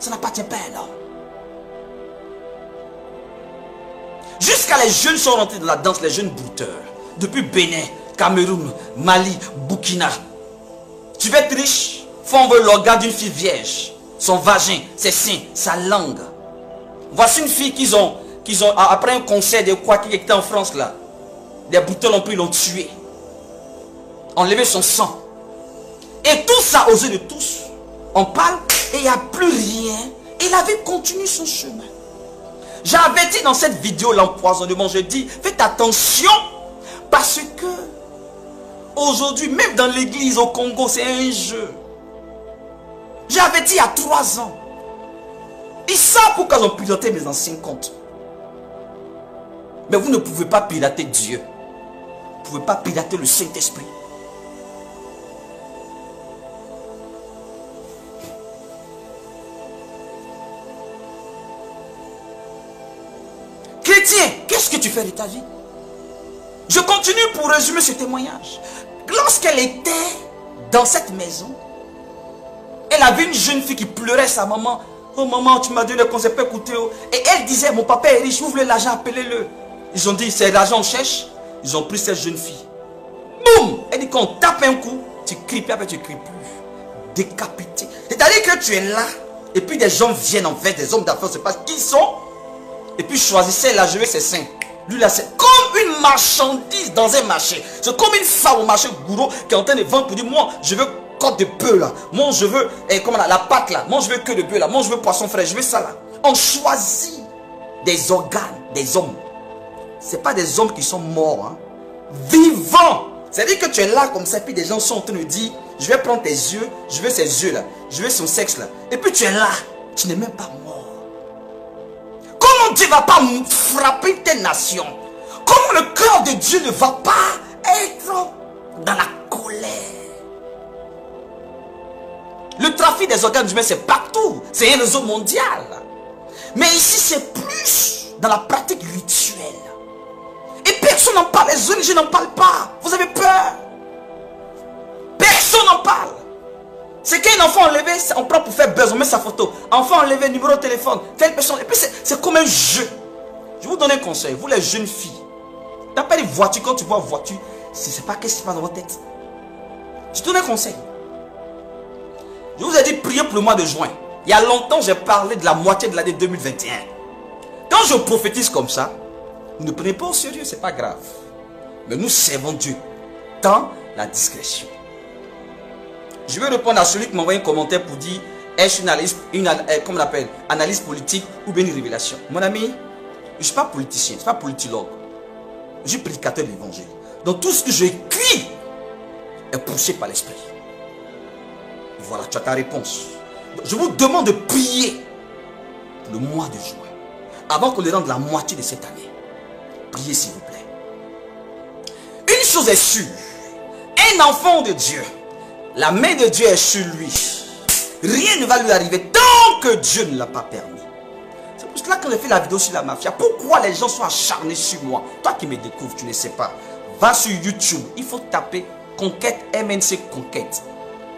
Ça n'appartient pas à l'homme. Jusqu'à les jeunes sont rentrés dans la danse, les jeunes brouteurs. Depuis Bénin, Cameroun, Mali, Burkina. Tu veux être riche? Faut envoyer l'organe d'une fille vierge. Son vagin, ses seins, sa langue. Voici une fille qu'ils ont, après un concert de quoi qui était en France là. Des brouteurs l'ont pris, l'ont tué. Enlevé son sang. Et tout ça aux yeux de tous. On parle et il n'y a plus rien. Et la vie continue son chemin. J'ai averti dans cette vidéo l'empoisonnement. Je dis, faites attention. Parce que aujourd'hui, même dans l'église au Congo, c'est un jeu. J'ai averti il y a 3 ans. Ils savent pourquoi ils ont piloté mes anciens comptes. Mais vous ne pouvez pas piloter Dieu. Vous ne pouvez pas piloter le Saint-Esprit. Chrétien, qu'est-ce que tu fais de ta vie? Je continue pour résumer ce témoignage. Lorsqu'elle était dans cette maison, elle avait une jeune fille qui pleurait sa maman. Oh maman, tu m'as donné le conseil, pas écouter. Et elle disait, mon papa est riche, vous voulez l'argent, appelez-le. Ils ont dit, c'est l'argent on cherche. Ils ont pris cette jeune fille. Boum! Elle dit, quand on tape un coup, tu cries plus, après tu cries plus. Décapité. C'est-à-dire que tu es là, et puis des gens viennent en fait, des hommes d'affaires, je ne sais pas qui ils sont. Et puis choisissez là, je veux ses seins. Lui là, c'est comme une marchandise dans un marché. C'est comme une femme au marché gourou qui est en train de vendre pour dire, moi, je veux côte de bœuf là. Moi, je veux, comment là, la pâte là. Moi, je veux que de bœuf là. Moi, je veux poisson frais. Je veux ça là. On choisit des organes, des hommes. Ce n'est pas des hommes qui sont morts. Hein. Vivants. C'est-à-dire que tu es là comme ça, et puis des gens sont en train de dire, je vais prendre tes yeux, je veux ses yeux là, je veux son sexe là. Et puis tu es là, tu n'es même pas mort. Comment Dieu ne va pas frapper tes nations? Comment le cœur de Dieu ne va pas être dans la colère? Le trafic des organes humains, c'est partout. C'est un réseau mondial. Mais ici, c'est plus dans la pratique rituelle. Et personne n'en parle. Les ONG n'en parlent pas. Vous avez peur? Personne n'en parle. C'est qu'un enfant enlevé, on prend pour faire buzz, on met sa photo. Enfant enlevé, numéro de téléphone, telle personne. Et puis c'est comme un jeu. Je vous donne un conseil, vous les jeunes filles. T'as pas les voitures, quand tu vois une voiture, je ne sais pas qu'est-ce qui se passe dans votre tête. Je te donne un conseil. Je vous ai dit priez pour le mois de juin. Il y a longtemps, j'ai parlé de la moitié de l'année 2021. Quand je prophétise comme ça, ne prenez pas au sérieux, c'est pas grave. Mais nous servons Dieu dans la discrétion. Je vais répondre à celui qui m'a envoyé un commentaire pour dire est-ce comment on appelle, analyse politique ou bien une révélation. Mon ami, je ne suis pas politicien, je ne suis pas politologue. Je suis prédicateur de l'évangile. Donc tout ce que j'écris est poussé par l'esprit. Voilà, tu as ta réponse. Je vous demande de prier pour le mois de juin. Avant qu'on le rende la moitié de cette année. Priez s'il vous plaît. Une chose est sûre. Un enfant de Dieu, la main de Dieu est sur lui. Rien ne va lui arriver tant que Dieu ne l'a pas permis. C'est pour cela que j'ai fait la vidéo sur la mafia. Pourquoi les gens sont acharnés sur moi? Toi qui me découvres, tu ne sais pas. Va sur YouTube. Il faut taper Conquête, MNC Conquête.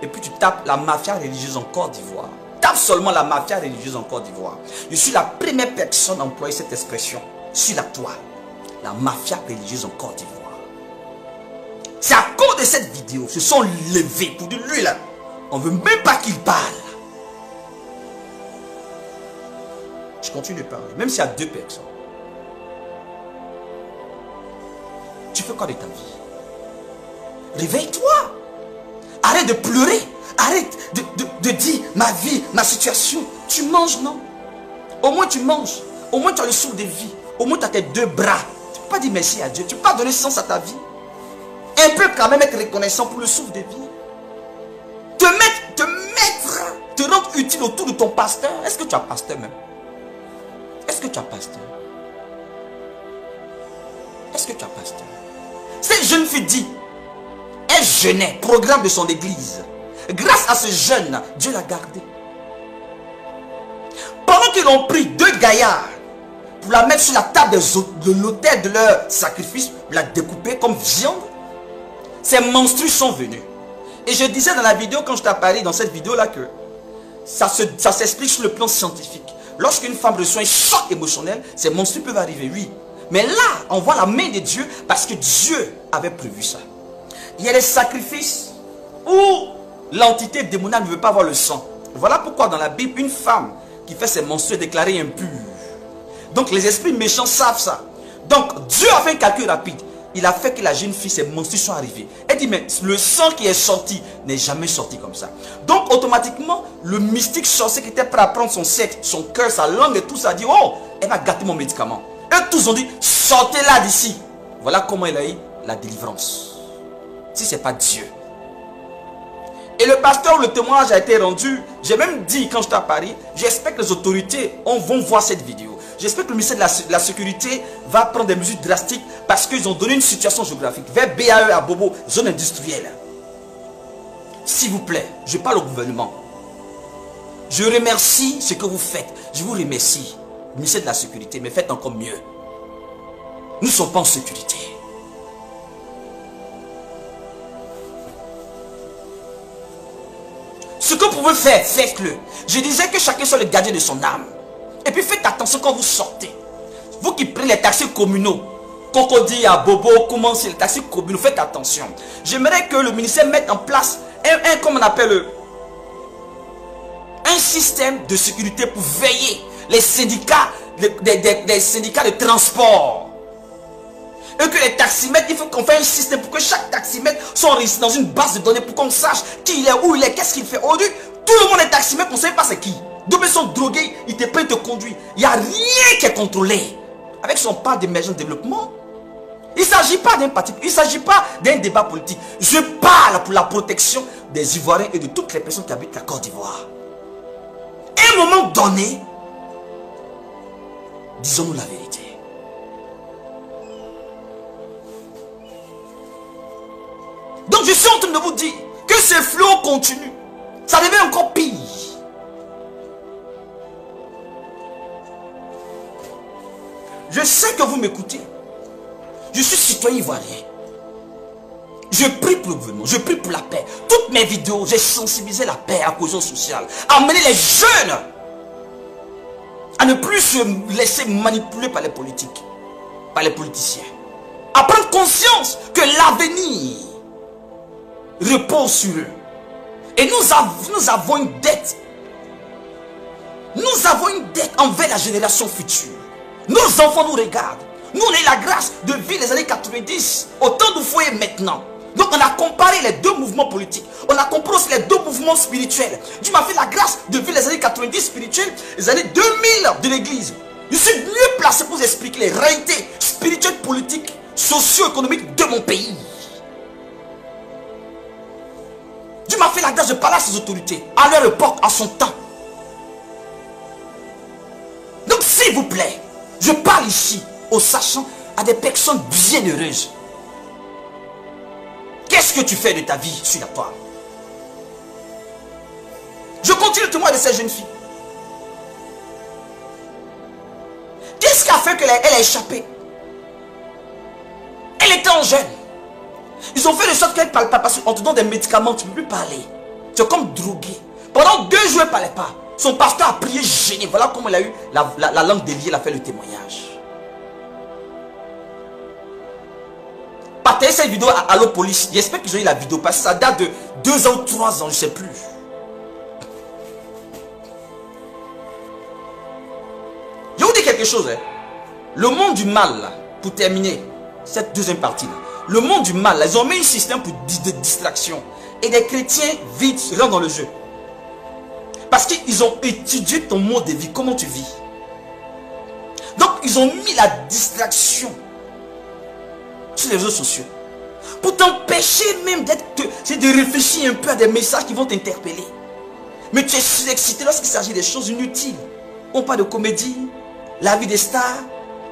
Et puis tu tapes la mafia religieuse en Côte d'Ivoire. Tape seulement la mafia religieuse en Côte d'Ivoire. Je suis la première personne à employer cette expression sur la toile. La mafia religieuse en Côte d'Ivoire. C'est à cause de cette vidéo, se sont levés pour dire lui là, on ne veut même pas qu'il parle. Je continue de parler, même s'il y a 2 personnes. Tu fais quoi de ta vie? Réveille-toi. Arrête de pleurer. Arrête de dire ma vie, ma situation. Tu manges, non? Au moins tu manges. Au moins tu as le souffle de vie. Au moins tu as tes 2 bras. Tu ne peux pas dire merci à Dieu. Tu ne peux pas donner sens à ta vie. Un peu quand même être reconnaissant pour le souffle de vie. Te rendre utile autour de ton pasteur. Est-ce que tu as pasteur même? Est-ce que tu as pasteur? Est-ce que tu as pasteur? Cette jeune fille dit, elle jeûnait, programme de son église. Grâce à ce jeûne, Dieu l'a gardé. Pendant qu'ils ont pris 2 gaillards pour la mettre sur la table de l'autel de leur sacrifice, la découper comme viande, ces menstrues sont venus. Et je disais dans la vidéo, quand je t'ai apparu dans cette vidéo-là, que ça s'explique sur le plan scientifique. Lorsqu'une femme reçoit un choc émotionnel, ces menstrues peuvent arriver, oui. Mais là, on voit la main de Dieu parce que Dieu avait prévu ça. Il y a des sacrifices où l'entité démoniaque ne veut pas avoir le sang. Voilà pourquoi dans la Bible, une femme qui fait ses menstrues est déclarée impure. Donc les esprits méchants savent ça. Donc Dieu a fait un calcul rapide. Il a fait que la jeune fille, ses menstrues sont arrivées. Elle dit, mais le sang qui est sorti n'est jamais sorti comme ça. Donc automatiquement, le mystique sorcier qui était prêt à prendre son sexe, son cœur, sa langue et tout ça, a dit, oh, elle va gâter mon médicament. Eux tous ont dit, sortez-la d'ici. Voilà comment elle a eu la délivrance. Si ce n'est pas Dieu. Et le pasteur, le témoignage a été rendu. J'ai même dit quand j'étais à Paris, j'espère que les autorités vont voir cette vidéo. J'espère que le ministère de la Sécurité va prendre des mesures drastiques parce qu'ils ont donné une situation géographique vers BAE à Bobo, zone industrielle. S'il vous plaît, je parle au gouvernement. Je remercie ce que vous faites. Je vous remercie, le ministère de la Sécurité, mais faites encore mieux. Nous ne sommes pas en sécurité. Ce que vous pouvez faire, faites-le. Je disais que chacun soit le gardien de son âme. Et puis faites attention quand vous sortez. Vous qui prenez les taxis communaux, Cocody à Bobo, comment c'est les taxis communaux, faites attention. J'aimerais que le ministère mette en place comment on appelle, un système de sécurité pour veiller les syndicats, des syndicats de transport. Et que les taximètres, il faut qu'on fasse un système pour que chaque taximètre soit enregistré dans une base de données pour qu'on sache qui il est, où il est, qu'est-ce qu'il fait. Aujourd'hui, tout le monde est taximètre, on ne sait pas c'est qui. Deux personnes droguées, ils te prennent te conduire. Il n'y a rien qui est contrôlé. Avec son part d'émergence développement, Il ne s'agit pas d'un parti, il ne s'agit pas d'un débat politique. Je parle pour la protection des Ivoiriens et de toutes les personnes qui habitent la Côte d'Ivoire. À un moment donné, disons-nous la vérité. Donc je suis en train de vous dire que ce flot continue. Ça devient encore pire. Je sais que vous m'écoutez. Je suis citoyen ivoirien. Je prie pour le gouvernement, je prie pour la paix. Toutes mes vidéos, j'ai sensibilisé la paix, la cohésion sociale. Amener les jeunes à ne plus se laisser manipuler par les politiques, par les politiciens. À prendre conscience que l'avenir repose sur eux. Et nous avons une dette. Nous avons une dette envers la génération future. Nos enfants nous regardent. Nous, on a eu la grâce de vivre les années 90, au temps du foyer maintenant. Donc, on a comparé les deux mouvements politiques. On a comparé aussi les deux mouvements spirituels. Dieu m'a fait la grâce de vivre les années 90 spirituelles, les années 2000 de l'église. Je suis mieux placé pour vous expliquer les réalités spirituelles, politiques, socio-économiques de mon pays. Dieu m'a fait la grâce de parler à ses autorités, à leur époque, à son temps. Donc, s'il vous plaît, je parle ici aux sachants, à des personnes bienheureuses. Qu'est-ce que tu fais de ta vie sur la toile? Je continue le témoin de cette jeune fille. Qu'est-ce qui a fait qu'elle a échappé? Elle était en jeune. Ils ont fait de sorte qu'elle ne parle pas parce qu'on te donne des médicaments, tu ne peux plus parler. Tu es comme drogué. Pendant 2 jours, elle ne parlait pas. Son pasteur a prié gêné. Voilà comment elle a eu la langue déliée, elle a fait le témoignage. Partagez cette vidéo à Allo Police. J'espère qu'ils ont eu la vidéo parce que ça date de 2 ans ou 3 ans, je ne sais plus. Je vous dis quelque chose. Hein. Le monde du mal, là, pour terminer cette deuxième partie, là, le monde du mal, là, ils ont mis un système de distraction. Et des chrétiens vite rentrent dans le jeu. Parce qu'ils ont étudié ton mode de vie, comment tu vis. Donc, ils ont mis la distraction sur les réseaux sociaux pour t'empêcher même de réfléchir un peu à des messages qui vont t'interpeller. Mais tu es surexcité lorsqu'il s'agit des choses inutiles. On parle de comédie, la vie des stars,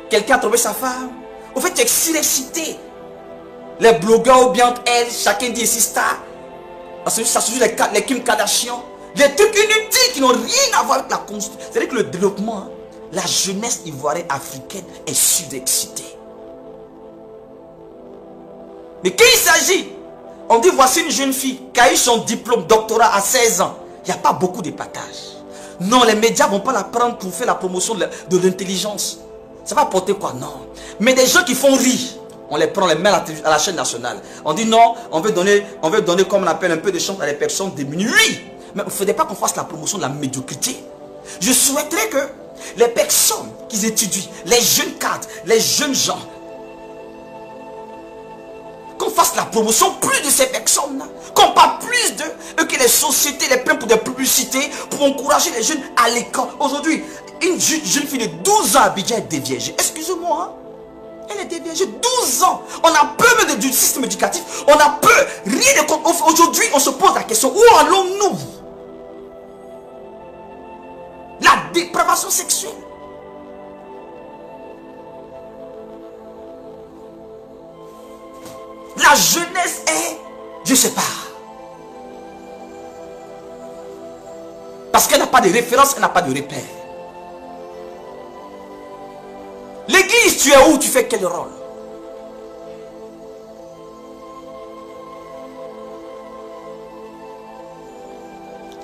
quelqu'un a trouvé sa femme. En fait, tu es surexcité. Les blogueurs ou bien elles, chacun dit ici star. Parce que ça se joue les Kim Kardashian. Des trucs inutiles qui n'ont rien à voir avec la construction. C'est-à-dire que le développement, la jeunesse ivoirienne africaine est surexcitée. Mais quand il s'agit, on dit voici une jeune fille qui a eu son diplôme doctorat à 16 ans. Il n'y a pas beaucoup de partage. Non, les médias ne vont pas la prendre pour faire la promotion de l'intelligence. Ça va apporter quoi? Non. Mais des gens qui font rire, on les prend, on les met à la chaîne nationale. On dit non, on veut donner comme on appelle un peu de chance à les personnes démunies. Oui, mais il ne faudrait pas qu'on fasse la promotion de la médiocrité. Je souhaiterais que les personnes qui étudient, les jeunes cadres, les jeunes gens, qu'on fasse la promotion plus de ces personnes-là, qu'on parle plus d'eux, et que les sociétés les prennent pour des publicités, pour encourager les jeunes à l'école. Aujourd'hui, une jeune fille de 12 ans à Abidjan est déviégée. Excusez-moi, hein? Elle est déviégée, 12 ans. On a peur même du système éducatif, on a peur, rien de... Aujourd'hui, on se pose la question, où allons-nous? La dépravation sexuelle. La jeunesse est, je ne sais pas. Parce qu'elle n'a pas de référence, elle n'a pas de repère. L'église, tu es où? Tu fais quel rôle?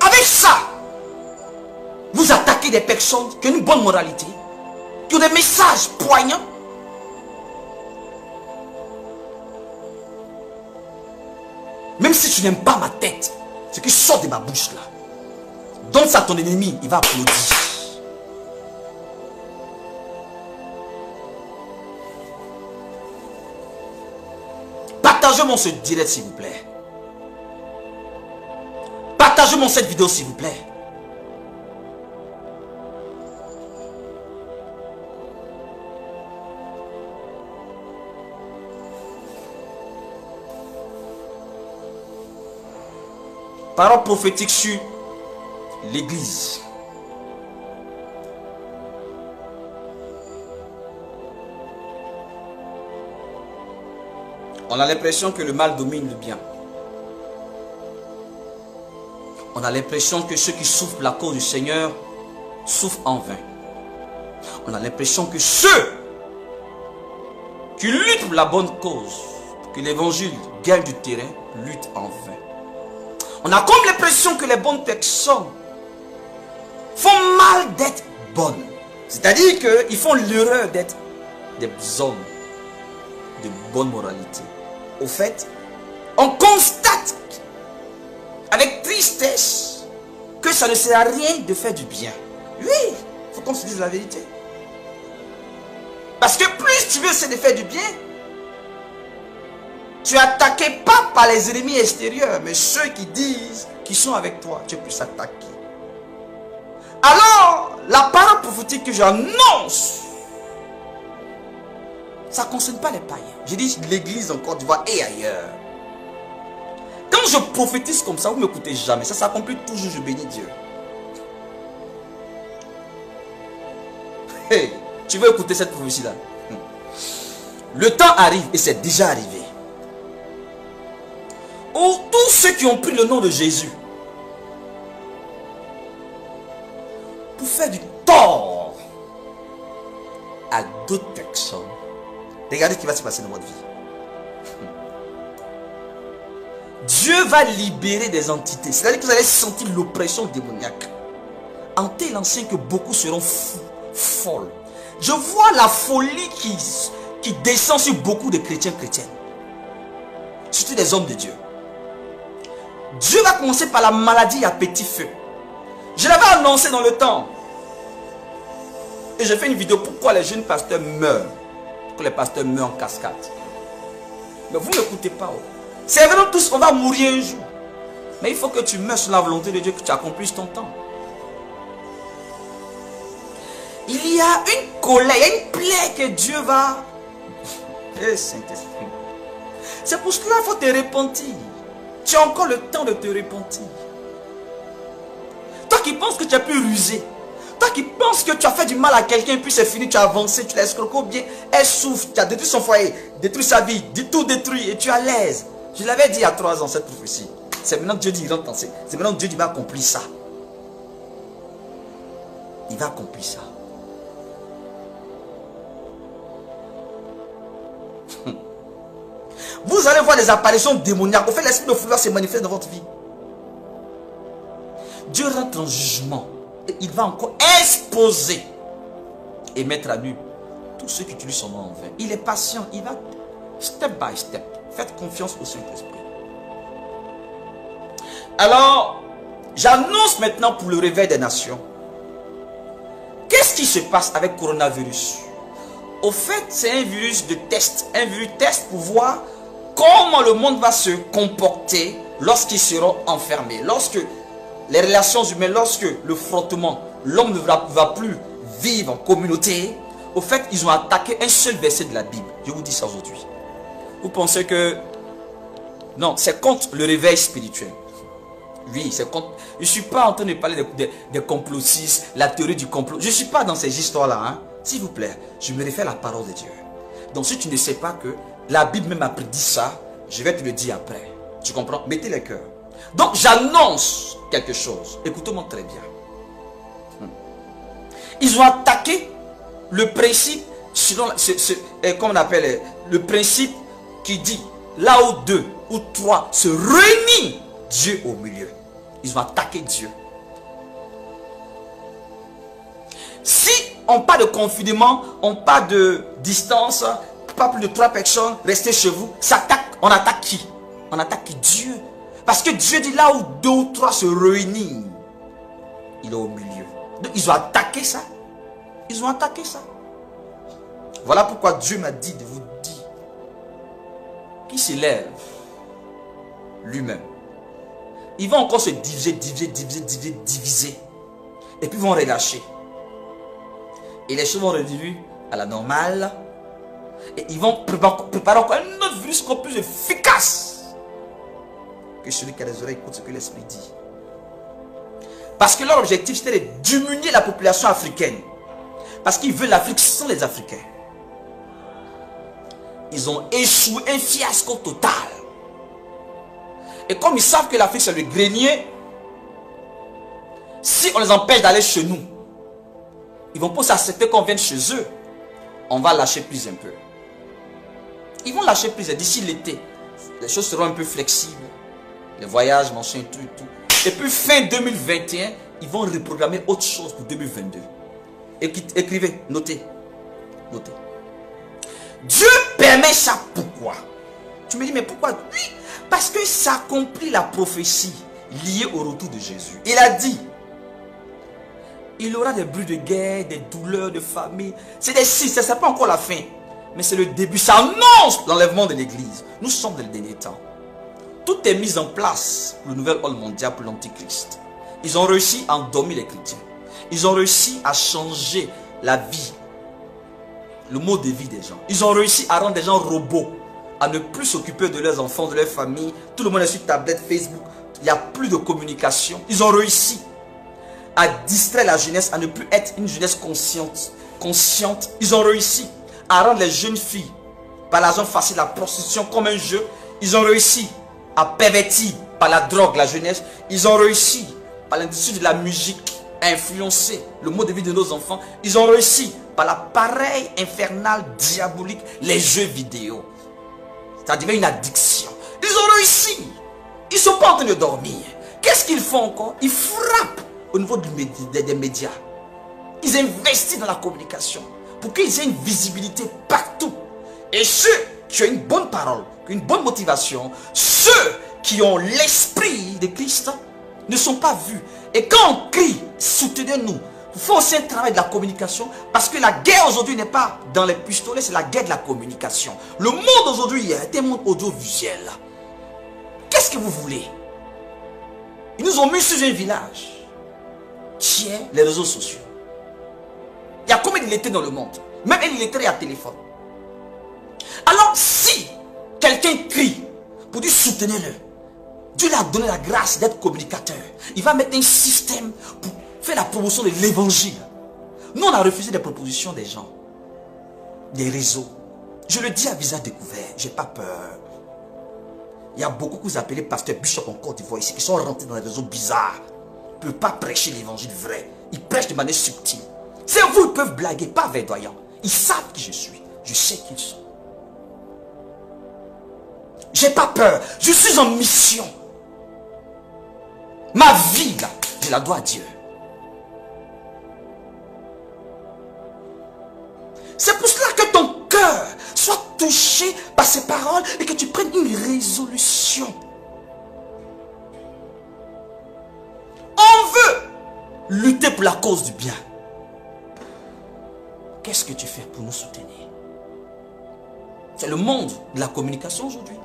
Avec ça, vous attaquez des personnes qui ont une bonne moralité, qui ont des messages poignants. Même si tu n'aimes pas ma tête, ce qui sort de ma bouche là, donne ça à ton ennemi, il va applaudir. Partagez-moi ce direct s'il vous plaît. Partagez-moi cette vidéo s'il vous plaît. Parole prophétique sur l'église. On a l'impression que le mal domine le bien. On a l'impression que ceux qui souffrent la cause du Seigneur souffrent en vain. On a l'impression que ceux qui luttent pour la bonne cause, pour que l'évangile gagne du terrain, luttent en vain. On a comme l'impression que les bonnes personnes font mal d'être bonnes. C'est-à-dire qu'ils font l'erreur d'être des hommes de bonne moralité. Au fait, on constate avec tristesse que ça ne sert à rien de faire du bien. Oui, il faut qu'on se dise la vérité. Parce que plus tu veux essayer de faire du bien, tu es attaqué pas par les ennemis extérieurs, mais ceux qui disent qu'ils sont avec toi, tu es plus attaqué. Alors, la parole prophétique que j'annonce, ça ne concerne pas les païens. Je dis l'église en Côte d'Ivoire et ailleurs. Quand je prophétise comme ça, vous ne m'écoutez jamais. Ça s'accomplit toujours, je bénis Dieu. Hey, tu veux écouter cette prophétie-là? Le temps arrive, et c'est déjà arrivé, où tous ceux qui ont pris le nom de Jésus pour faire du tort à d'autres personnes, regardez ce qui va se passer dans votre vie. Dieu va libérer des entités. C'est-à-dire que vous allez sentir l'oppression démoniaque. En tel ancien que beaucoup seront fous, folles. Je vois la folie qui descend sur beaucoup de chrétiens, chrétiennes. Surtout des hommes de Dieu. Dieu va commencer par la maladie à petit feu. Je l'avais annoncé dans le temps. Et j'ai fait une vidéo pourquoi les jeunes pasteurs meurent. Pourquoi les pasteurs meurent en cascade. Mais vous n'écoutez pas. Oh. C'est vraiment tous, on va mourir un jour. Mais il faut que tu meurs sur la volonté de Dieu, que tu accomplisses ton temps. Il y a une colère, il y a une plaie que Dieu va... Eh Saint-Esprit. C'est pour cela qu'il faut te repentir. Tu as encore le temps de te repentir. Toi qui penses que tu as pu ruser. Toi qui penses que tu as fait du mal à quelqu'un, puis c'est fini, tu as avancé, tu l'as escroqué bien. Elle souffre, tu as détruit son foyer, détruit sa vie, tout détruit et tu es à l'aise. Je l'avais dit il y a 3 ans, cette prophétie. C'est maintenant que Dieu dit, il rentre. C'est maintenant que Dieu dit, il va accomplir ça. Il va accomplir ça. Vous allez voir des apparitions démoniaques. Au fait, l'esprit de folie va se manifester dans votre vie. Dieu rentre en jugement. Et il va encore exposer et mettre à nu tous ceux qui utilisent son nom en vain. Il est patient. Il va step by step. Faites confiance au Saint-Esprit. Alors, j'annonce maintenant pour le réveil des nations. Qu'est-ce qui se passe avec le coronavirus? Au fait, c'est un virus de test. Un virus test pour voir comment le monde va se comporter lorsqu'ils seront enfermés. Lorsque les relations humaines, lorsque le frottement, l'homme ne va plus vivre en communauté. Au fait, ils ont attaqué un seul verset de la Bible. Je vous dis ça aujourd'hui. Vous pensez que... Non, c'est contre le réveil spirituel. Oui, c'est contre... Je ne suis pas en train de parler des complotistes, la théorie du complot. Je ne suis pas dans ces histoires-là. Hein. S'il vous plaît, je me réfère à la parole de Dieu. Donc si tu ne sais pas que la Bible même a prédit ça, je vais te le dire après. Tu comprends? Mettez les cœurs. Donc j'annonce quelque chose. Écoutez-moi très bien. Ils ont attaqué le principe, selon, comme on appelle le principe qui dit, là où 2 ou 3 se réunissent, Dieu au milieu. Ils ont attaqué Dieu. Si on parle de confinement, on parle de distance, pas plus de 3 personnes, restez chez vous, on attaque qui? On attaque Dieu. Parce que Dieu dit là où 2 ou 3 se réunissent, il est au milieu. Donc ils ont attaqué ça. Ils ont attaqué ça. Voilà pourquoi Dieu m'a dit de vous dire qu'il s'élève lui-même. Ils vont encore se diviser. Et puis ils vont relâcher. Et les choses vont revenir à la normale. Et ils vont préparer encore un autre virus encore plus efficace que celui qui a les oreilles écoute ce que l'Esprit dit. Parce que leur objectif, c'était de diminuer la population africaine. Parce qu'ils veulent l'Afrique sans les Africains. Ils ont échoué, un fiasco total. Et comme ils savent que l'Afrique c'est le grenier, si on les empêche d'aller chez nous, ils vont pas s'accepter qu'on vienne chez eux. On va lâcher plus un peu. Ils vont lâcher plus d'ici l'été. Les choses seront un peu flexibles. Les voyages, machin, tout et tout. Et puis fin 2021, ils vont reprogrammer autre chose pour 2022. Écrivez, notez. Notez. Dieu permet ça pourquoi? Tu me dis, mais pourquoi? Oui, parce que ça accomplit la prophétie liée au retour de Jésus. Il a dit, il aura des bruits de guerre, des douleurs de famille. C'est des signes, ce n'est pas encore la fin. Mais c'est le début, ça annonce l'enlèvement de l'église. Nous sommes dans le dernier temps. Tout est mis en place pour le nouvel ordre mondial, pour l'antichrist. Ils ont réussi à endormir les chrétiens. Ils ont réussi à changer la vie, le mode de vie des gens. Ils ont réussi à rendre des gens robots, à ne plus s'occuper de leurs enfants, de leur famille. Tout le monde est sur tablette, Facebook. Il n'y a plus de communication. Ils ont réussi à distraire la jeunesse, à ne plus être une jeunesse consciente. Ils ont réussi à rendre les jeunes filles, par l'argent facile, la prostitution comme un jeu. Ils ont réussi à pervertir par la drogue la jeunesse. Ils ont réussi par l'industrie de la musique à influencer le mode de vie de nos enfants. Ils ont réussi par l'appareil infernal, diabolique, les jeux vidéo. Ça devient une addiction. Ils ont réussi. Ils ne sont pas en train de dormir. Qu'est-ce qu'ils font encore? Ils frappent au niveau des médias. Ils investissent dans la communication pour qu'ils aient une visibilité partout. Et ceux qui ont une bonne parole, une bonne motivation, ceux qui ont l'esprit de Christ ne sont pas vus. Et quand on crie, soutenez-nous, il faut aussi un travail de la communication, parce que la guerre aujourd'hui n'est pas dans les pistolets, c'est la guerre de la communication. Le monde aujourd'hui est un monde audiovisuel. Qu'est-ce que vous voulez? Ils nous ont mis sur un village qui est les réseaux sociaux. Il y a combien d'illettrés dans le monde? Même un illettré à téléphone. Alors si quelqu'un crie pour dire soutenez-le, Dieu lui a donné la grâce d'être communicateur. Il va mettre un système pour faire la promotion de l'évangile. Nous on a refusé des propositions des gens, des réseaux. Je le dis à visage découvert, j'ai pas peur. Il y a beaucoup que vous appelez pasteur Bishop en Côte d'Ivoire ici qui sont rentrés dans des réseaux bizarres. Ils ne peuvent pas prêcher l'évangile vrai. Ils prêchent de manière subtile. C'est vous, ils peuvent blaguer, pas verdoyant. Ils savent qui je suis. Je sais qui ils sont. J'ai pas peur. Je suis en mission. Ma vie, là, je la dois à Dieu. C'est pour cela que ton cœur soit touché par ces paroles et que tu prennes une résolution. On veut lutter pour la cause du bien. Qu'est-ce que tu fais pour nous soutenir? C'est le monde de la communication aujourd'hui.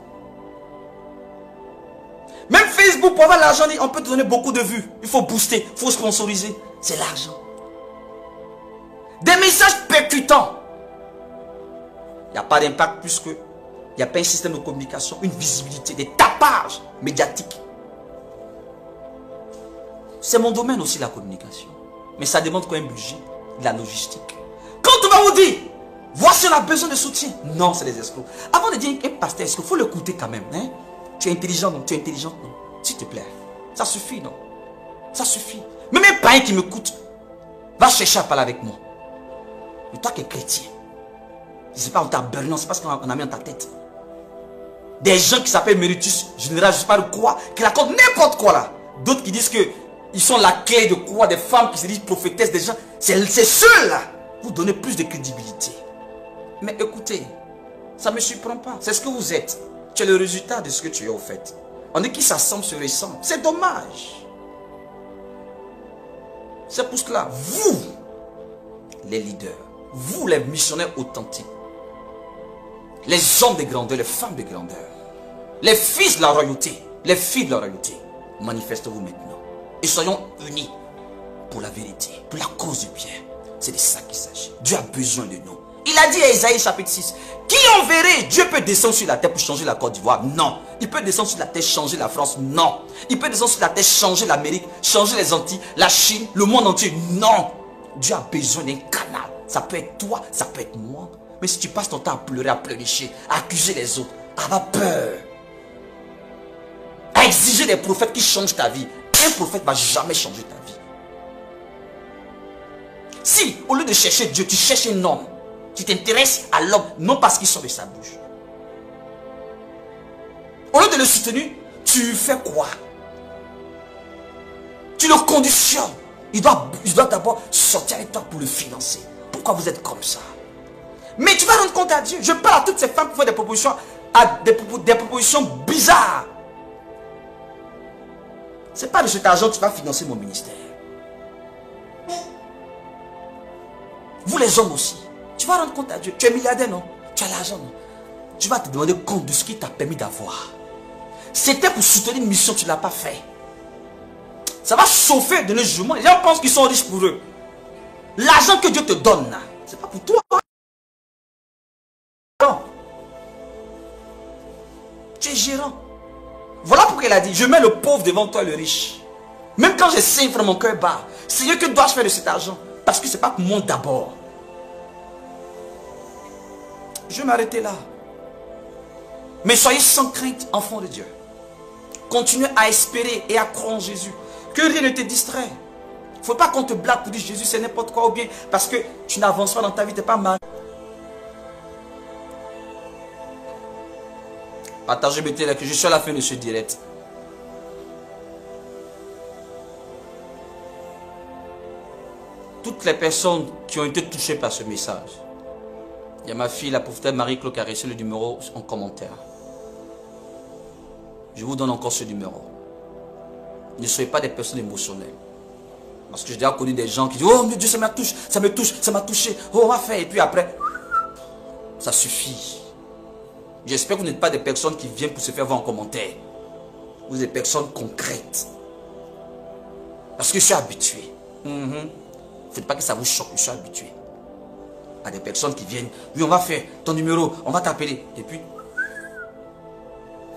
Même Facebook, pour avoir l'argent, on peut te donner beaucoup de vues. Il faut booster, il faut sponsoriser. C'est l'argent. Des messages percutants. Il n'y a pas d'impact puisque il n'y a pas un système de communication, une visibilité, des tapages médiatiques. C'est mon domaine aussi, la communication. Mais ça demande quand même un budget, de la logistique. Quand on va vous dire, voici on a besoin de soutien. Non, c'est des escrocs. Avant de dire un pasteur escroc, il faut l'écouter quand même. Hein? Tu es intelligent, non? Tu es intelligente, non? S'il te plaît. Ça suffit, non? Ça suffit. Même un païen qui m'écoute, va chercher à parler avec moi. Mais toi qui es chrétien, je ne sais pas où tu as burné, c'est parce qu'on a mis dans ta tête. Des gens qui s'appellent Méritus, général, je ne sais pas de quoi, qui racontent n'importe quoi là. D'autres qui disent qu'ils sont la clé de quoi, des femmes qui se disent prophétesses, des gens. C'est ceux-là. Vous donnez plus de crédibilité. Mais écoutez, ça ne me surprend pas. C'est ce que vous êtes. Tu es le résultat de ce que tu es au fait. On dit qui s'assemble se ressemble. C'est dommage. C'est pour cela, vous, les leaders, vous les missionnaires authentiques, les hommes de grandeur, les femmes de grandeur, les fils de la royauté, les filles de la royauté, manifestez-vous maintenant. Et soyons unis pour la vérité, pour la cause du bien. C'est de ça qu'il s'agit. Dieu a besoin de nous. Il a dit à Isaïe chapitre 6, qui enverrait? Dieu peut descendre sur la terre pour changer la Côte d'Ivoire? Non. Il peut descendre sur la terre, changer la France? Non. Il peut descendre sur la terre, changer l'Amérique, changer les Antilles, la Chine, le monde entier? Non. Dieu a besoin d'un canal. Ça peut être toi, ça peut être moi. Mais si tu passes ton temps à pleurer, à pleurnicher, à accuser les autres, à avoir peur, à exiger des prophètes qui changent ta vie, un prophète ne va jamais changer ta vie. Si, au lieu de chercher Dieu, tu cherches un homme, tu t'intéresses à l'homme, non parce qu'il sort de sa bouche. Au lieu de le soutenir, tu fais quoi? Tu le conditionnes. Il doit d'abord sortir avec toi pour le financer. Pourquoi vous êtes comme ça? Mais tu vas rendre compte à Dieu. Je parle à toutes ces femmes qui font des propositions, des propositions bizarres. C'est pas de cet argent que tu vas financer mon ministère. Vous les hommes aussi. Tu vas rendre compte à Dieu. Tu es milliardaire, non? Tu as l'argent, non? Tu vas te demander compte de ce qui t'a permis d'avoir. C'était pour soutenir une mission, tu ne l'as pas fait. Ça va chauffer de nos jugements. Les gens pensent qu'ils sont riches pour eux. L'argent que Dieu te donne, c'est pas pour toi. Non. Tu es gérant. Voilà pourquoi il a dit, je mets le pauvre devant toi, le riche. Même quand j'ai 5 francs, mon cœur bat. Seigneur, que dois-je faire de cet argent? Parce que ce n'est pas pour moi d'abord. Je vais m'arrêter là. Mais soyez sans crainte, enfants de Dieu. Continuez à espérer et à croire en Jésus. Que rien ne te distrait. Il ne faut pas qu'on te blague pour dire Jésus c'est n'importe quoi ou bien parce que tu n'avances pas dans ta vie, tu n'es pas mal. Partagez, mettez là que je suis à la fin de ce direct. Toutes les personnes qui ont été touchées par ce message. Il y a ma fille, la prophétesse Marie-Claude, qui a reçu le numéro en commentaire. Je vous donne encore ce numéro. Ne soyez pas des personnes émotionnelles. Parce que j'ai déjà connu des gens qui disent, oh mon Dieu, ça me touche, ça m'a touché. Oh, on va faire. Et puis après, ça suffit. J'espère que vous n'êtes pas des personnes qui viennent pour se faire voir en commentaire. Vous êtes des personnes concrètes. Parce que je suis habitué. Ne faites pas que ça vous choque, je suis habitué. À des personnes qui viennent, oui, on va faire ton numéro, on va t'appeler. Et puis,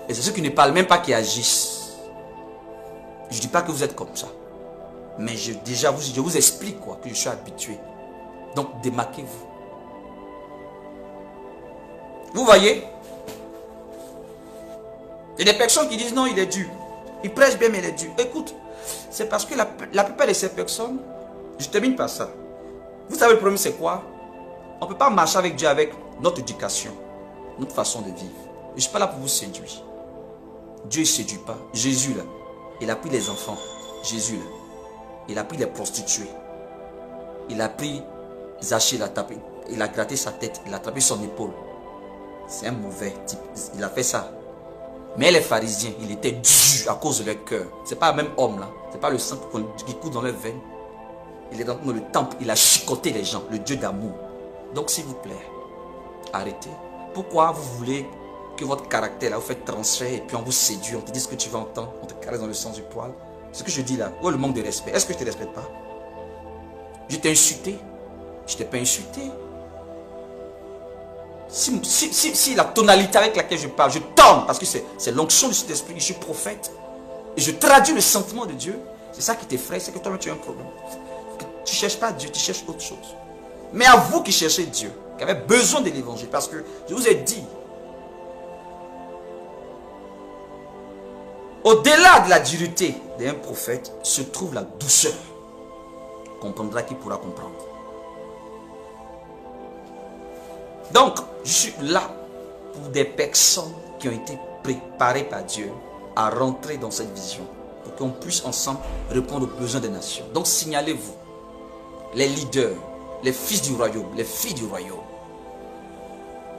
et c'est ceux qui ne parlent même pas qui agissent. Je ne dis pas que vous êtes comme ça. Mais je vous explique quoi, que je suis habitué. Donc, démarquez-vous. Vous voyez? Il y a des personnes qui disent non, il est dur. Il prêche bien, mais il est dur. Écoute, c'est parce que la plupart de ces personnes, je termine par ça. Vous savez le problème c'est quoi? On ne peut pas marcher avec Dieu avec notre éducation, notre façon de vivre. Je ne suis pas là pour vous séduire. Dieu ne séduit pas. Jésus là, il a pris les enfants. Jésus là, il a pris les prostituées. Il a pris Zachée, il a gratté sa tête, il a tapé son épaule. C'est un mauvais type. Il a fait ça. Mais les pharisiens, il était dur à cause de leur cœur. Ce n'est pas le même homme là. Ce n'est pas le sang qui coule dans leurs veines. Il est dans le temple, il a chicoté les gens, le Dieu d'amour. Donc s'il vous plaît, arrêtez. Pourquoi vous voulez que votre caractère là, vous faites transfert et puis on vous séduit, on te dit ce que tu veux entendre, on te caresse dans le sens du poil. Ce que je dis là, où est le manque de respect? Est-ce que je ne te respecte pas? Je t'ai insulté? Je ne t'ai pas insulté. Si la tonalité avec laquelle je parle, je tourne parce que c'est l'onction du Saint-Esprit, je suis prophète et je traduis le sentiment de Dieu, c'est ça qui t'effraie, c'est que toi-même tu as un problème. Tu ne cherches pas Dieu, tu cherches autre chose. Mais à vous qui cherchez Dieu, qui avez besoin de l'évangile, parce que je vous ai dit, au-delà de la dureté d'un prophète se trouve la douceur. Comprendra qui pourra comprendre. Donc, je suis là pour des personnes qui ont été préparées par Dieu à rentrer dans cette vision, pour qu'on puisse ensemble répondre aux besoins des nations. Donc, signalez-vous, les leaders, les fils du royaume, les filles du royaume,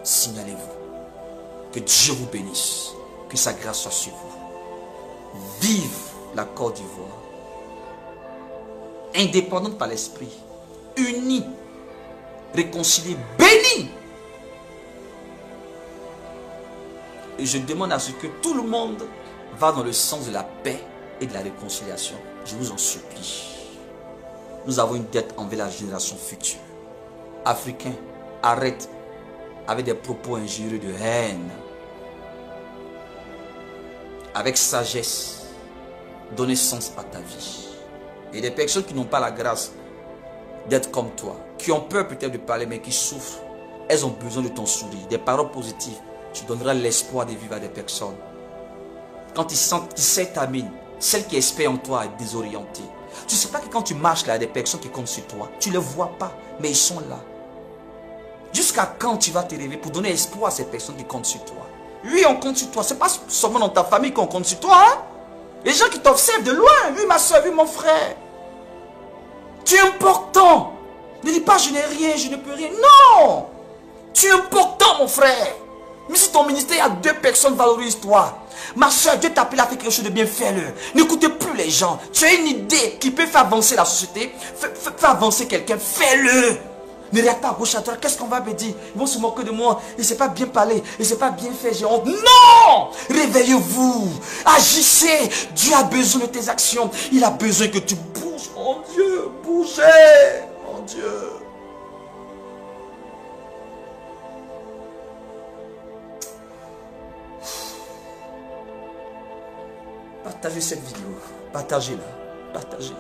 signalez-vous. Que Dieu vous bénisse, que sa grâce soit sur vous. Vive la Côte d'Ivoire, indépendante par l'esprit, unie, réconciliée, bénie. Et je demande à ce que tout le monde va dans le sens de la paix et de la réconciliation. Je vous en supplie. Nous avons une dette envers la génération future. Africains, arrête avec des propos injurieux de haine. Avec sagesse, donner sens à ta vie. Et des personnes qui n'ont pas la grâce d'être comme toi, qui ont peur peut-être de parler, mais qui souffrent, elles ont besoin de ton sourire, des paroles positives. Tu donneras l'espoir de vivre à des personnes. Quand ils sentent qu'ils s'étaminent, celle qui espère en toi est désorientée. Tu ne sais pas que quand tu marches là, il y a des personnes qui comptent sur toi. Tu ne les vois pas, mais ils sont là. Jusqu'à quand tu vas te réveiller pour donner espoir à ces personnes qui comptent sur toi? Oui, on compte sur toi. Ce n'est pas seulement dans ta famille qu'on compte sur toi. Hein? Les gens qui t'observent de loin. Oui, ma soeur, oui, mon frère. Tu es important. Ne dis pas je n'ai rien, je ne peux rien. Non. Tu es important, mon frère. Mais si ton ministère, il y a 2 personnes, valorise-toi. Ma soeur, Dieu t'a appelé à faire quelque chose de bien, fais-le. N'écoutez plus les gens. Tu as une idée qui peut faire avancer la société, faire avancer quelqu'un, fais-le. Ne regarde pas à gauche à droite, qu'est-ce qu'on va me dire? Ils vont se moquer de moi, il ne sait pas bien parler, il ne sait pas bien faire, j'ai honte. Non! Réveillez-vous, agissez. Dieu a besoin de tes actions. Il a besoin que tu bouges, mon Dieu, bougez, mon Dieu. Partagez cette vidéo, partagez-la, partagez.